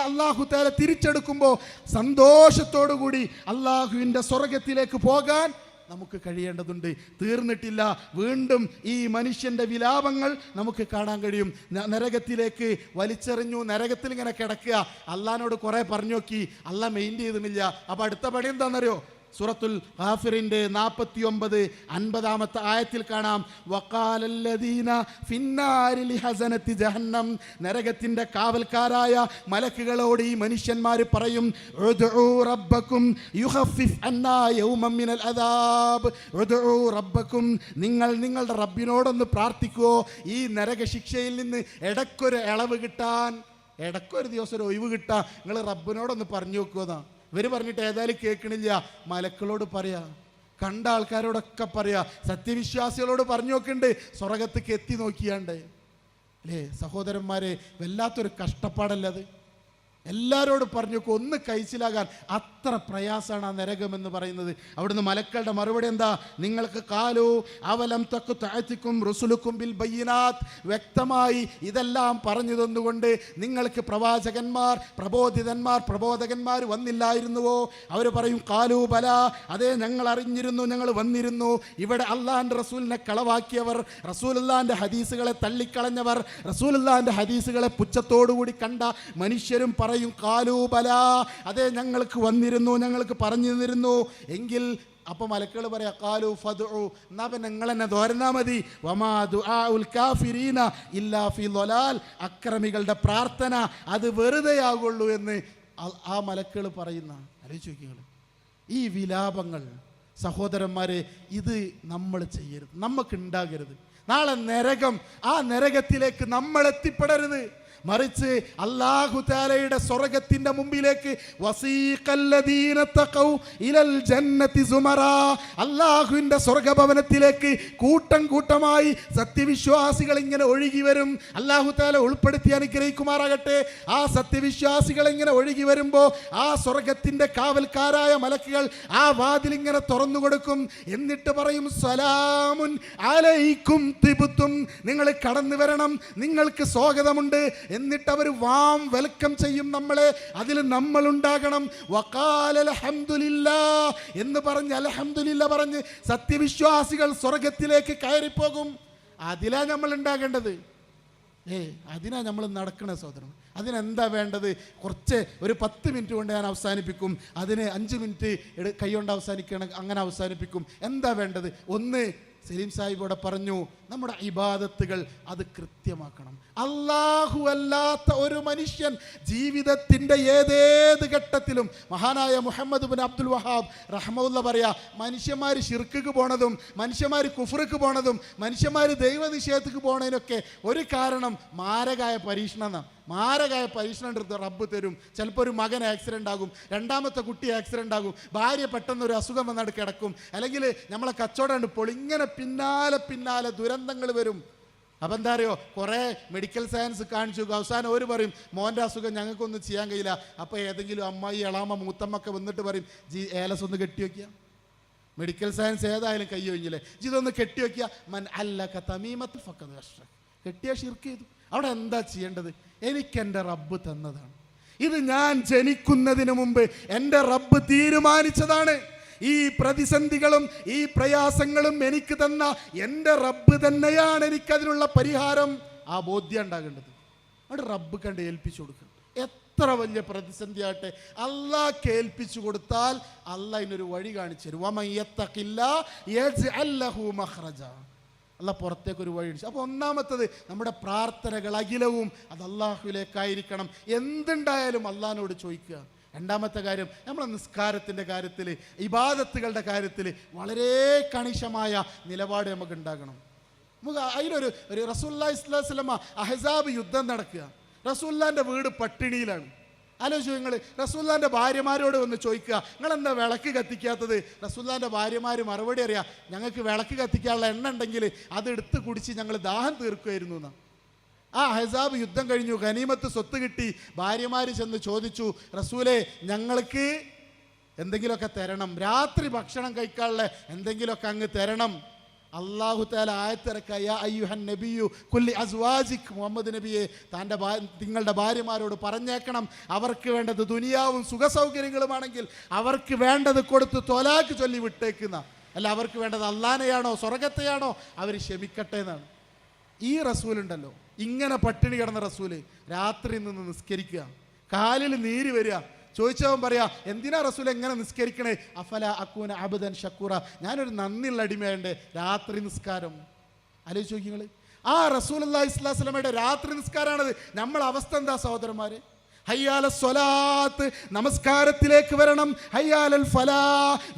അല്ലാഹു തആല തിരിച്ചെടുക്കുമ്പോൾ സന്തോഷത്തോടു കൂടി അല്ലാഹുവിൻ്റെ സ്വർഗത്തിലേക്ക് പോകാൻ നമുക്ക് കഴിയേണ്ടതുണ്ട്. തീർന്നിട്ടില്ല. വീണ്ടും ഈ മനുഷ്യൻ്റെ വിലാപങ്ങൾ നമുക്ക് കാണാൻ കഴിയും. നരകത്തിലേക്ക് വലിച്ചെറിഞ്ഞു, നരകത്തിൽ ഇങ്ങനെ കിടക്കുക. അള്ളാഹിനോട് കുറേ പറഞ്ഞു നോക്കി, അള്ളാഹ് മെയിൻ ചെയ്തുമില്ല. അപ്പോൾ അടുത്ത പണി എന്താണെന്നറിയോ? സൂറത്തുൽ ഗാഫിറിന്റെ 49-50 ആയത്തിൽ കാണാം, വഖാലല്ലദീന ഫിന്നാരി ലിഹസനതി ജഹന്നം. നരകത്തിന്റെ കാവൽക്കാരായ മലക്കുകളോട് ഈ മനുഷ്യന്മാർ പറയും, ഉദ്ഉ റബ്ബക്കും യുഖഫിഫ് അന്നാ യൗമൻ മിനൽ അദാബ്. ഉദ്ഉ റബ്ബക്കും, നിങ്ങൾ നിങ്ങളുടെ റബ്ബിനോടൊന്ന് പ്രാർത്ഥിക്കുവോ ഈ നരക ശിക്ഷയിൽ നിന്ന് ഇടയ്ക്കൊരു ഇളവ് കിട്ടാൻ, ഇടയ്ക്കൊരു ദിവസം ഒരു ഒഴിവ് കിട്ടാൻ നിങ്ങൾ റബ്ബിനോടൊന്ന് പറഞ്ഞു നോക്കുമെന്നാ. ഇവർ പറഞ്ഞിട്ട് ഏതായാലും കേൾക്കണില്ല. മലക്കളോട് പറയാ, കണ്ട ആൾക്കാരോടൊക്കെ പറയാ, സത്യവിശ്വാസികളോട് പറഞ്ഞു നോക്കുന്നുണ്ട്, സ്വർഗത്തേക്ക് എത്തി നോക്കിയാണ്ട്. അല്ലേ സഹോദരന്മാരെ, വല്ലാത്തൊരു കഷ്ടപ്പാടല്ലത്. എല്ലാവരോടും പറഞ്ഞു നോക്കും, ഒന്ന് കഴിച്ചിലാകാൻ അത്ര പ്രയാസമാണ് ആ നരകമെന്ന് പറയുന്നത്. അവിടുന്ന് മലക്കളുടെ മറുപടി എന്താ? നിങ്ങൾക്ക് കാലു അവലം തക്കു താഴ്ത്തിക്കും റുസുലുക്കും ബിൽ ബയ്യിനാത്ത്. വ്യക്തമായി ഇതെല്ലാം പറഞ്ഞു തന്നുകൊണ്ട് നിങ്ങൾക്ക് പ്രവാചകന്മാർ, പ്രബോധകന്മാർ വന്നില്ലായിരുന്നുവോ? അവർ പറയും കാലു ബല, അതേ ഞങ്ങൾ അറിഞ്ഞിരുന്നു, ഞങ്ങൾ വന്നിരുന്നു. ഇവിടെ അള്ളാഹിൻ്റെ റസൂലിനെ കളവാക്കിയവർ, റസൂലുള്ളാഹിൻ്റെ ഹദീസുകളെ തള്ളിക്കളഞ്ഞവർ, റസൂലുള്ളാഹിൻ്റെ ഹദീസുകളെ പുച്ഛത്തോടുകൂടി കണ്ട മനുഷ്യരും പറയും കാലൂ ബല, അതെ ഞങ്ങൾക്ക് വന്നിരുന്നു, ഞങ്ങൾക്ക് പറഞ്ഞു തന്നിരുന്നു. എങ്കിൽ അപ്പം മലക്കുകൾ പറയാ കാലു ഫദ്ഉ, എന്നാ പിന്നെ നിങ്ങൾ എന്നെ ദ്വാരന്നാ മതി. വമാ ദുആഉൽ കാഫിരീന ഇല്ലാ ഫീ ളലാൽ. അക്രമികളുടെ പ്രാർത്ഥന അത് വെറുതെയാകുള്ളൂ എന്ന് ആ മലക്കുകൾ പറയുന്ന. ആലോചിച്ച് നോക്കിങ്ങൾ ഈ വിലാപങ്ങൾ. സഹോദരന്മാരെ, ഇത് നമ്മൾ ചെയ്യരുത്, നമുക്കുണ്ടാകരുത്. നാളെ നരകം, ആ നരകത്തിലേക്ക് നമ്മൾ എത്തിപ്പെടരുത്. മറിച്ച് അല്ലാഹു തആലയുടെ സ്വർഗ്ഗത്തിന്റെ മുമ്പിലേക്ക് വസീഖല്ലദീന തഖൗ ഇലൽ ജന്നതി സുമറാ, അല്ലാഹുവിന്റെ സ്വർഗ്ഗഭവനത്തിലേക്ക് കൂട്ടം കൂട്ടമായി സത്യവിശ്വാസികൾ ഇങ്ങനെ ഒഴുകി വരും. അല്ലാഹു തആല ഉൾപ്പെടുത്തി അനുഗ്രഹിക്കുമാറാകട്ടെ. ആ സത്യവിശ്വാസികൾ ഇങ്ങനെ ഒഴുകി വരുമ്പോൾ ആ സ്വർഗ്ഗത്തിന്റെ കാവൽക്കാരായ മലക്കുകൾ ആ വാതിൽ ഇങ്ങനെ തുറന്നു കൊടുക്കും. എന്നിട്ട് പറയും സലാമുൻ അലൈക്കും തിബ്തും, നിങ്ങൾ കടന്നു വരണം, നിങ്ങൾക്ക് സ്വാഗതമുണ്ട്. എന്നിട്ട് അവർ വാം വെൽക്കം ചെയ്യും നമ്മളെ, അതിൽ നമ്മൾ ഉണ്ടാകണം. വഖാല അൽഹംദുലില്ലാഹ് എന്ന് പറഞ്ഞ് അൽഹംദുലില്ലാഹ് പറഞ്ഞ് സത്യവിശ്വാസികൾ സ്വർഗത്തിലേക്ക് കയറിപ്പോകും. അതിലാ നമ്മൾ ഉണ്ടാകേണ്ടത്. അതിനാ നമ്മൾ നടക്കണ സഹോദരൻ. അതിനെന്താ വേണ്ടത്? കുറച്ച് ഒരു 10 മിനിറ്റ് കൊണ്ട് ഞാൻ അവസാനിപ്പിക്കും, അതിന് 5 മിനിറ്റ് കൈകൊണ്ട് അവസാനിക്കണം, അങ്ങനെ അവസാനിപ്പിക്കും. എന്താ വേണ്ടത്? ഒന്ന്, സലീം സാഹിബ് ഇവിടെ പറഞ്ഞു, നമ്മുടെ ഇബാദത്തുകൾ അത് കൃത്യമാക്കണം. അല്ലാഹു അല്ലാത്ത ഒരു മനുഷ്യൻ ജീവിതത്തിൻ്റെ ഏതേത് ഘട്ടത്തിലും, മഹാനായ മുഹമ്മദ് ബിൻ അബ്ദുൽ വഹാബ് റഹ്മത്തുള്ളാഹി പറയാ, മനുഷ്യന്മാർ ശിർക്കിക്ക് പോണതും മനുഷ്യന്മാർ കുഫ്ർക്ക് പോണതും മനുഷ്യന്മാർ ദൈവനിഷേധത്തിക്ക് പോണതിനൊക്കെ ഒരു കാരണം മാരകായ പരീക്ഷണം. മാരകായ പരീക്ഷണം എടുത്ത് റബ്ബ് തരും. ചിലപ്പോൾ ഒരു മകൻ ആക്സിഡൻ്റ് ആകും, രണ്ടാമത്തെ കുട്ടി ആക്സിഡൻ്റ് ആകും, ഭാര്യ പെട്ടെന്ന് ഒരു അസുഖം വന്നിട്ട് കിടക്കും, അല്ലെങ്കിൽ നമ്മളെ കച്ചവടം പൊളിങ്ങനെ പിന്നാലെ ദുരന്തങ്ങൾ വരും. അപ്പം എന്താ അറിയോ, കുറേ മെഡിക്കൽ സയൻസ് കാണിച്ചു, അവസാനം ഒരു പറയും മോൻ്റെ അസുഖം ഞങ്ങൾക്കൊന്നും ചെയ്യാൻ കഴിയില്ല. അപ്പോൾ ഏതെങ്കിലും അമ്മായി എളാമ മൂത്തമ്മൊക്കെ വന്നിട്ട് പറയും ഏലസ് ഒന്ന് കെട്ടി വയ്ക്കുക. മെഡിക്കൽ സയൻസ് ഏതായാലും കൈ കഴിഞ്ഞില്ലേ, ഇതൊന്ന് കെട്ടി വയ്ക്കുക. മൻ അല്ലക തമീമത്തുൽ ഫഖദ് അശ്റക, കെട്ടിയ ഷിർക്ക് ചെയ്തു. അവിടെ എന്താ ചെയ്യേണ്ടത്? എനിക്കെൻ്റെ റബ്ബ് തന്നതാണ്, ഇത് ഞാൻ ജനിക്കുന്നതിന് മുമ്പ് എൻ്റെ റബ്ബ് തീരുമാനിച്ചതാണ്. ഈ പ്രതിസന്ധികളും ഈ പ്രയാസങ്ങളും എനിക്ക് തന്ന എൻ്റെ റബ്ബ് തന്നെയാണ് എനിക്കതിനുള്ള പരിഹാരം. ആ ബോധ്യം ഉണ്ടാകേണ്ടത്. അവിടെ റബ്ബ് കണ്ട് ഏൽപ്പിച്ചു കൊടുക്കണം. എത്ര വലിയ പ്രതിസന്ധി ആകട്ടെ, അള്ളാഹ് കേൾപ്പിച്ചു കൊടുത്താൽ അള്ളാഹ് ഇതിനൊരു വഴി കാണിച്ചു തരും. വമൻ യത്തഖില്ലാഹ് യജ്അൽ ലഹു മഖ്റജ, അള്ളാഹ് പുറത്തേക്കൊരു വഴി കാണിച്ചു. അപ്പോൾ ഒന്നാമത്തത്, നമ്മുടെ പ്രാർത്ഥനകൾ അഖിലവും അത് അള്ളാഹുവിലേക്കായിരിക്കണം. എന്തുണ്ടായാലും അള്ളാഹിനോട് ചോദിക്കുക. രണ്ടാമത്തെ കാര്യം, നമ്മളെ നിസ്കാരത്തിൻ്റെ കാര്യത്തിൽ, ഇബാദത്തുകളുടെ കാര്യത്തിൽ വളരെ കണിശമായ നിലപാട് നമുക്ക് ഉണ്ടാകണം. നമുക്ക് അതിലൊരു റസൂലുള്ളാഹി സ്വല്ലല്ലാഹു അലൈഹി വസല്ലം അഹ്സാബ് യുദ്ധം നടക്കുക, റസൂലുള്ളാഹിൻ്റെ വീട് പട്ടിണിയിലാണ്. ആലോചിച്ചു നിങ്ങൾ, റസൂലുള്ളാഹിൻ്റെ ഭാര്യമാരോട് വന്ന് ചോദിക്കുക, നിങ്ങളെന്താ വിളക്ക് കത്തിക്കാത്തത്? റസൂലുള്ളാഹിൻ്റെ ഭാര്യമാർ മറുപടി അറിയാം, ഞങ്ങൾക്ക് വിളക്ക് കത്തിക്കാനുള്ള എണ്ണ ഉണ്ടെങ്കിൽ അത് എടുത്ത് കുടിച്ച് ഞങ്ങൾ ദാഹം തീർക്കുമായിരുന്നു എന്നാണ്. ആ അഹ്സാബ് യുദ്ധം കഴിഞ്ഞു, ഗനീമത്ത് സ്വത്ത് കിട്ടി. ഭാര്യമാർ ചെന്ന് ചോദിച്ചു, റസൂലേ ഞങ്ങൾക്ക് എന്തെങ്കിലുമൊക്കെ തരണം, രാത്രി ഭക്ഷണം കഴിക്കാനുള്ള എന്തെങ്കിലുമൊക്കെ അങ്ങ് തരണം. അല്ലാഹു തആല ആയത്തിറക്കുക, യാ അയ്യുഹൻ നബിയു കുല്ലി അസ്വാജിക്, മുഹമ്മദ് നബിയെ നിങ്ങളുടെ ഭാര്യമാരോട് പറഞ്ഞേക്കണം, അവർക്ക് വേണ്ടത് ദുനിയാവും സുഖസൗകര്യങ്ങളുമാണെങ്കിൽ അവർക്ക് വേണ്ടത് കൊടുത്ത് തൊലാക്ക് ചൊല്ലി വിട്ടേക്കുന്ന, അല്ല അവർക്ക് വേണ്ടത് അള്ളാനെയാണോ സ്വർഗത്തെയാണോ അവർ ക്ഷമിക്കട്ടെ എന്നാണ്. ഈ റസൂലുണ്ടല്ലോ, ഇങ്ങനെ പട്ടിണി കിടന്ന റസൂല് രാത്രി നിന്ന് നിസ്കരിക്കുക, കാലിൽ നീര് വരിക. ചോദിച്ചവൻ പറയാ, എന്തിനാ റസൂൽ എങ്ങനെ നിസ്കരിക്കണേ? അഫല അക്കൂന അബ്ദൻ ഷക്കൂറ, ഞാനൊരു നന്ദിയുള്ള അടിമയുണ്ട്. രാത്രി നിസ്കാരം ആലോചിച്ച് നോക്കിങ്ങൾ. ആ റസൂലുള്ളാഹി സ്വല്ലല്ലാഹു അലൈഹി വസല്ലമയുടെ രാത്രി നിസ്കാരമാണത്. നമ്മളെ അവസ്ഥ എന്താ സഹോദരന്മാരെ? ഹയ്യാല സ്വലാത്ത്, നമസ്കാരത്തിലേക്ക് വരണം. ഹയ്യാലൽ ഫലാ,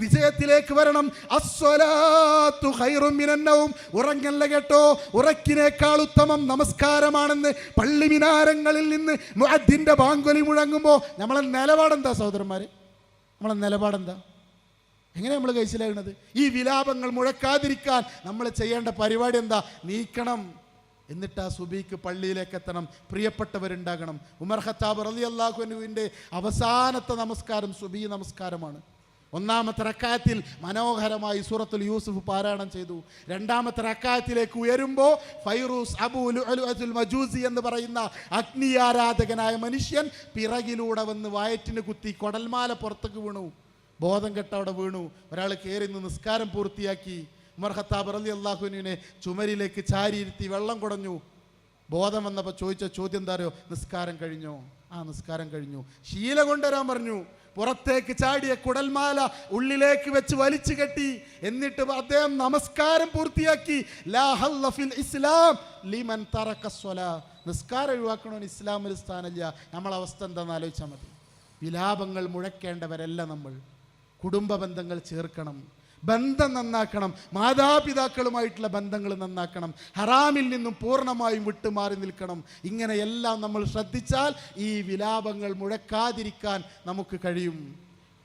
വിജയത്തിലേക്ക് വരണം. അസ്സലാത്തു ഖൈറും മിനൻ നൗം, ഉറങ്ങല്ല കേട്ടോ, ഉറക്കിനേക്കാൾ ഉത്തമം നമസ്കാരമാണെന്ന് പള്ളി മിനാരങ്ങളിൽ നിന്ന് മുഅദ്ദിന്റെ ബാങ്കൊലി മുഴങ്ങുമ്പോൾ നമ്മളെ നിലപാടെന്താ സഹോദരന്മാരെ? നമ്മളെ നിലപാടെന്താ? എങ്ങനെ നമ്മൾ കഴിച്ചിലാകുന്നത്? ഈ വിലാപങ്ങൾ മുഴക്കാതിരിക്കാൻ നമ്മൾ ചെയ്യേണ്ട പരിപാടി എന്താ? നീക്കണം. എന്നിട്ട് ആ സുബീക്ക് പള്ളിയിലേക്ക് എത്തണം, പ്രിയപ്പെട്ടവരുണ്ടാകണം. ഉമർ ഖത്താബ് റളിയല്ലാഹു അൻഹുവിൻ്റെ അവസാനത്തെ നമസ്കാരം സുബീ നമസ്കാരമാണ്. ഒന്നാമത്തെ റക്അത്തിൽ മനോഹരമായി സൂറത്തുൽ യൂസുഫ് പാരായണം ചെയ്തു. രണ്ടാമത്തെ റക്അത്തിലേക്ക് ഉയരുമ്പോൾ ഫൈറൂസ് അബൂ ലുഅലുഅത്തുൽ മജൂസി എന്ന് പറയുന്ന അഗ്നി ആരാധകനായ മനുഷ്യൻ പിറകിലൂടെ വന്ന് വയറ്റിന് കുത്തി കൊടൽമാല പുറത്തേക്ക് വീണു. ബോധം കെട്ട അവിടെ വീണു. ഒരാൾ കയറി നിന്ന് നിസ്കാരം പൂർത്തിയാക്കി. ഉമർ ഖത്താബ് റളിയല്ലാഹു അൻഹുവിനെ ചുമരിലേക്ക് ചാരിയിരുത്തി വെള്ളം കുടഞ്ഞു. ബോധം വന്നപ്പോൾ ചോദിച്ച ചോദ്യം എന്താ അറിയോ? നിസ്കാരം കഴിഞ്ഞോ? ആ നിസ്കാരം കഴിഞ്ഞു. ശീല കൊണ്ടുവരാൻ പറഞ്ഞു. പുറത്തേക്ക് ചാടിയ കുടൽമാല ഉള്ളിലേക്ക് വെച്ച് വലിച്ചു കെട്ടി. എന്നിട്ട് അദ്ദേഹം നമസ്കാരം പൂർത്തിയാക്കി. ലാ ഹല്ല ഫിൽ ഇസ്ലാം ലിമൻ തറക സ്വലാ, നിസ്കാരം ഒഴിവാക്കണമെന്ന് ഇസ്ലാമിൽ സ്ഥാനമില്ല. നമ്മളെ അവസ്ഥ എന്താണെന്ന് ആലോചിച്ചാൽ മതി. വിലാപങ്ങൾ മുഴക്കേണ്ടവരല്ല നമ്മൾ. കുടുംബ ബന്ധങ്ങൾ ചേർക്കണം. ബന്ധം നന്നാക്കണം, മാതാപിതാക്കളുമായിട്ടുള്ള ബന്ധങ്ങൾ നന്നാക്കണം, ഹറാമിൽ നിന്നും പൂർണ്ണമായും വിട്ടുമാറി നിൽക്കണം. ഇങ്ങനെയെല്ലാം നമ്മൾ ശ്രദ്ധിച്ചാൽ ഈ വിലാപങ്ങൾ മുഴക്കാതിരിക്കാൻ നമുക്ക് കഴിയും.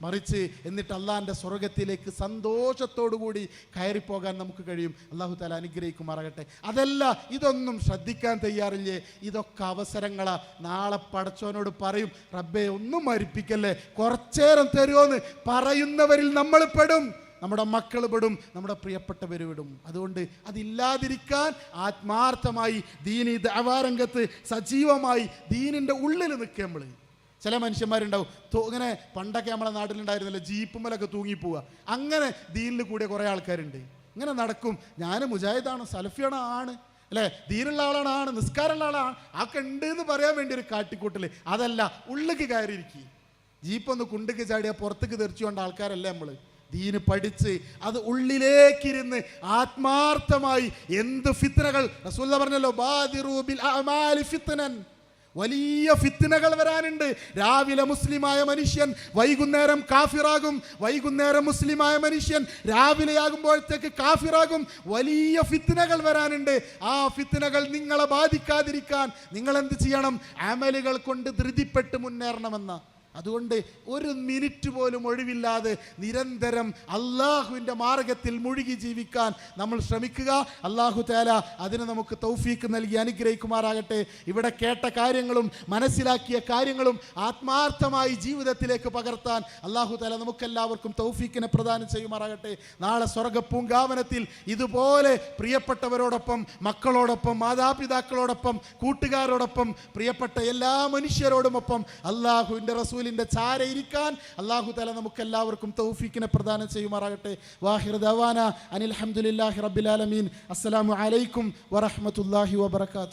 മറിച്ച് എന്നിട്ട് അള്ളാഹിൻ്റെ സ്വർഗത്തിലേക്ക് സന്തോഷത്തോടുകൂടി കയറിപ്പോകാൻ നമുക്ക് കഴിയും. അള്ളാഹു തആല അനുഗ്രഹിക്കുമാറാകട്ടെ. അതല്ല, ഇതൊന്നും ശ്രദ്ധിക്കാൻ തയ്യാറില്ലേ? ഇതൊക്കെ അവസരങ്ങളാ. നാളെ പടച്ചോനോട് പറയും, റബ്ബേ ഒന്നും മരിപ്പിക്കല്ലേ, കുറച്ചേരം തരുമോന്ന് പറയുന്നവരിൽ നമ്മൾ പെടും, നമ്മുടെ മക്കൾ പെടും, നമ്മുടെ പ്രിയപ്പെട്ടവർ വിടും. അതുകൊണ്ട് അതില്ലാതിരിക്കാൻ ആത്മാർത്ഥമായി ദീനി ദഅവാ രംഗത്ത് സജീവമായി ദീനിൻ്റെ ഉള്ളിൽ നിൽക്കുക. നമ്മൾ ചില മനുഷ്യന്മാരുണ്ടാവും ഇങ്ങനെ, പണ്ടൊക്കെ നമ്മളെ നാട്ടിലുണ്ടായിരുന്നല്ലോ ജീപ്പുമ്മലൊക്കെ തൂങ്ങിപ്പോവുക, അങ്ങനെ ദീനിൽ കൂടിയ കുറേ ആൾക്കാരുണ്ട്. ഇങ്ങനെ നടക്കും, ഞാൻ മുജാഹിദാണ്, സലഫിയാണ്, ആണ് അല്ലേ, ദീനുള്ള ആളാണ്, നിസ്കാരമുള്ള ആളാണ്, ആക്കെ ഉണ്ട് എന്ന് പറയാൻ വേണ്ടി ഒരു കാട്ടിക്കൂട്ടൽ. അതല്ല, ഉള്ളിലേക്ക് കയറിയിരിക്കുക. ജീപ്പൊന്ന് കുണ്ടിക്ക് ചാടിയാൽ പുറത്തേക്ക് തെറിച്ചുകൊണ്ട് ആൾക്കാരല്ലേ നമ്മൾ. ദീന് പഠിച്ച് അത് ഉള്ളിലേക്കിരുന്ന് ആത്മാർത്ഥമായി എന്ത് ഫിത്നകൾ, റസൂലുള്ളാഹി പറഞ്ഞല്ലോ, ബാദിറു ബിൽ അഅമാലി ഫിത്നൻ, വലിയ ഫിത്നകൾ വരാനുണ്ട്. രാവിലെ മുസ്ലിമായ മനുഷ്യൻ വൈകുന്നേരം കാഫിറാകും, വൈകുന്നേരം മുസ്ലിമായ മനുഷ്യൻ രാവിലെയാകുമ്പോഴത്തേക്ക് കാഫിറാകും. വലിയ ഫിത്നകൾ വരാനുണ്ട്. ആ ഫിത്നകൾ നിങ്ങളെ ബാധിക്കാതിരിക്കാൻ നിങ്ങൾ എന്ത് ചെയ്യണം? അമലുകൾ കൊണ്ട് ധൃതിപ്പെട്ട് മുന്നേറണമെന്ന. അതുകൊണ്ട് ഒരു മിനിറ്റ് പോലും ഒഴിവില്ലാതെ നിരന്തരം അള്ളാഹുവിൻ്റെ മാർഗത്തിൽ മുഴുകി ജീവിക്കാൻ നമ്മൾ ശ്രമിക്കുക. അള്ളാഹു തആല അതിന് നമുക്ക് തൗഫീക്ക് നൽകി അനുഗ്രഹിക്കുമാറാകട്ടെ. ഇവിടെ കേട്ട കാര്യങ്ങളും മനസ്സിലാക്കിയ കാര്യങ്ങളും ആത്മാർത്ഥമായി ജീവിതത്തിലേക്ക് പകർത്താൻ അള്ളാഹു തആല നമുക്കെല്ലാവർക്കും തൗഫീക്കിനെ പ്രദാനം ചെയ്യുമാറാകട്ടെ. നാളെ സ്വർഗ്ഗപ്പൂങ്കാവനത്തിൽ ഇതുപോലെ പ്രിയപ്പെട്ടവരോടൊപ്പം, മക്കളോടൊപ്പം, മാതാപിതാക്കളോടൊപ്പം, കൂട്ടുകാരോടൊപ്പം, പ്രിയപ്പെട്ട എല്ലാ മനുഷ്യരോടുമൊപ്പം അള്ളാഹുവിൻ്റെ റസൂലിൻ്റെ ചാര ഇരിക്കാൻ അല്ലാഹു തആല നമുക്കെല്ലാവർക്കും തൗഫീക്കിനെ പ്രദാനം ചെയ്യുമാറാകട്ടെ. വാഹിർ ദഅവാന അനിൽ ഹംദുലില്ലാഹി റബ്ബിൽ ആലമീൻ. അസ്സലാമു അലൈക്കും വറഹ്മത്തുള്ളാഹി വബറകാതുഹു.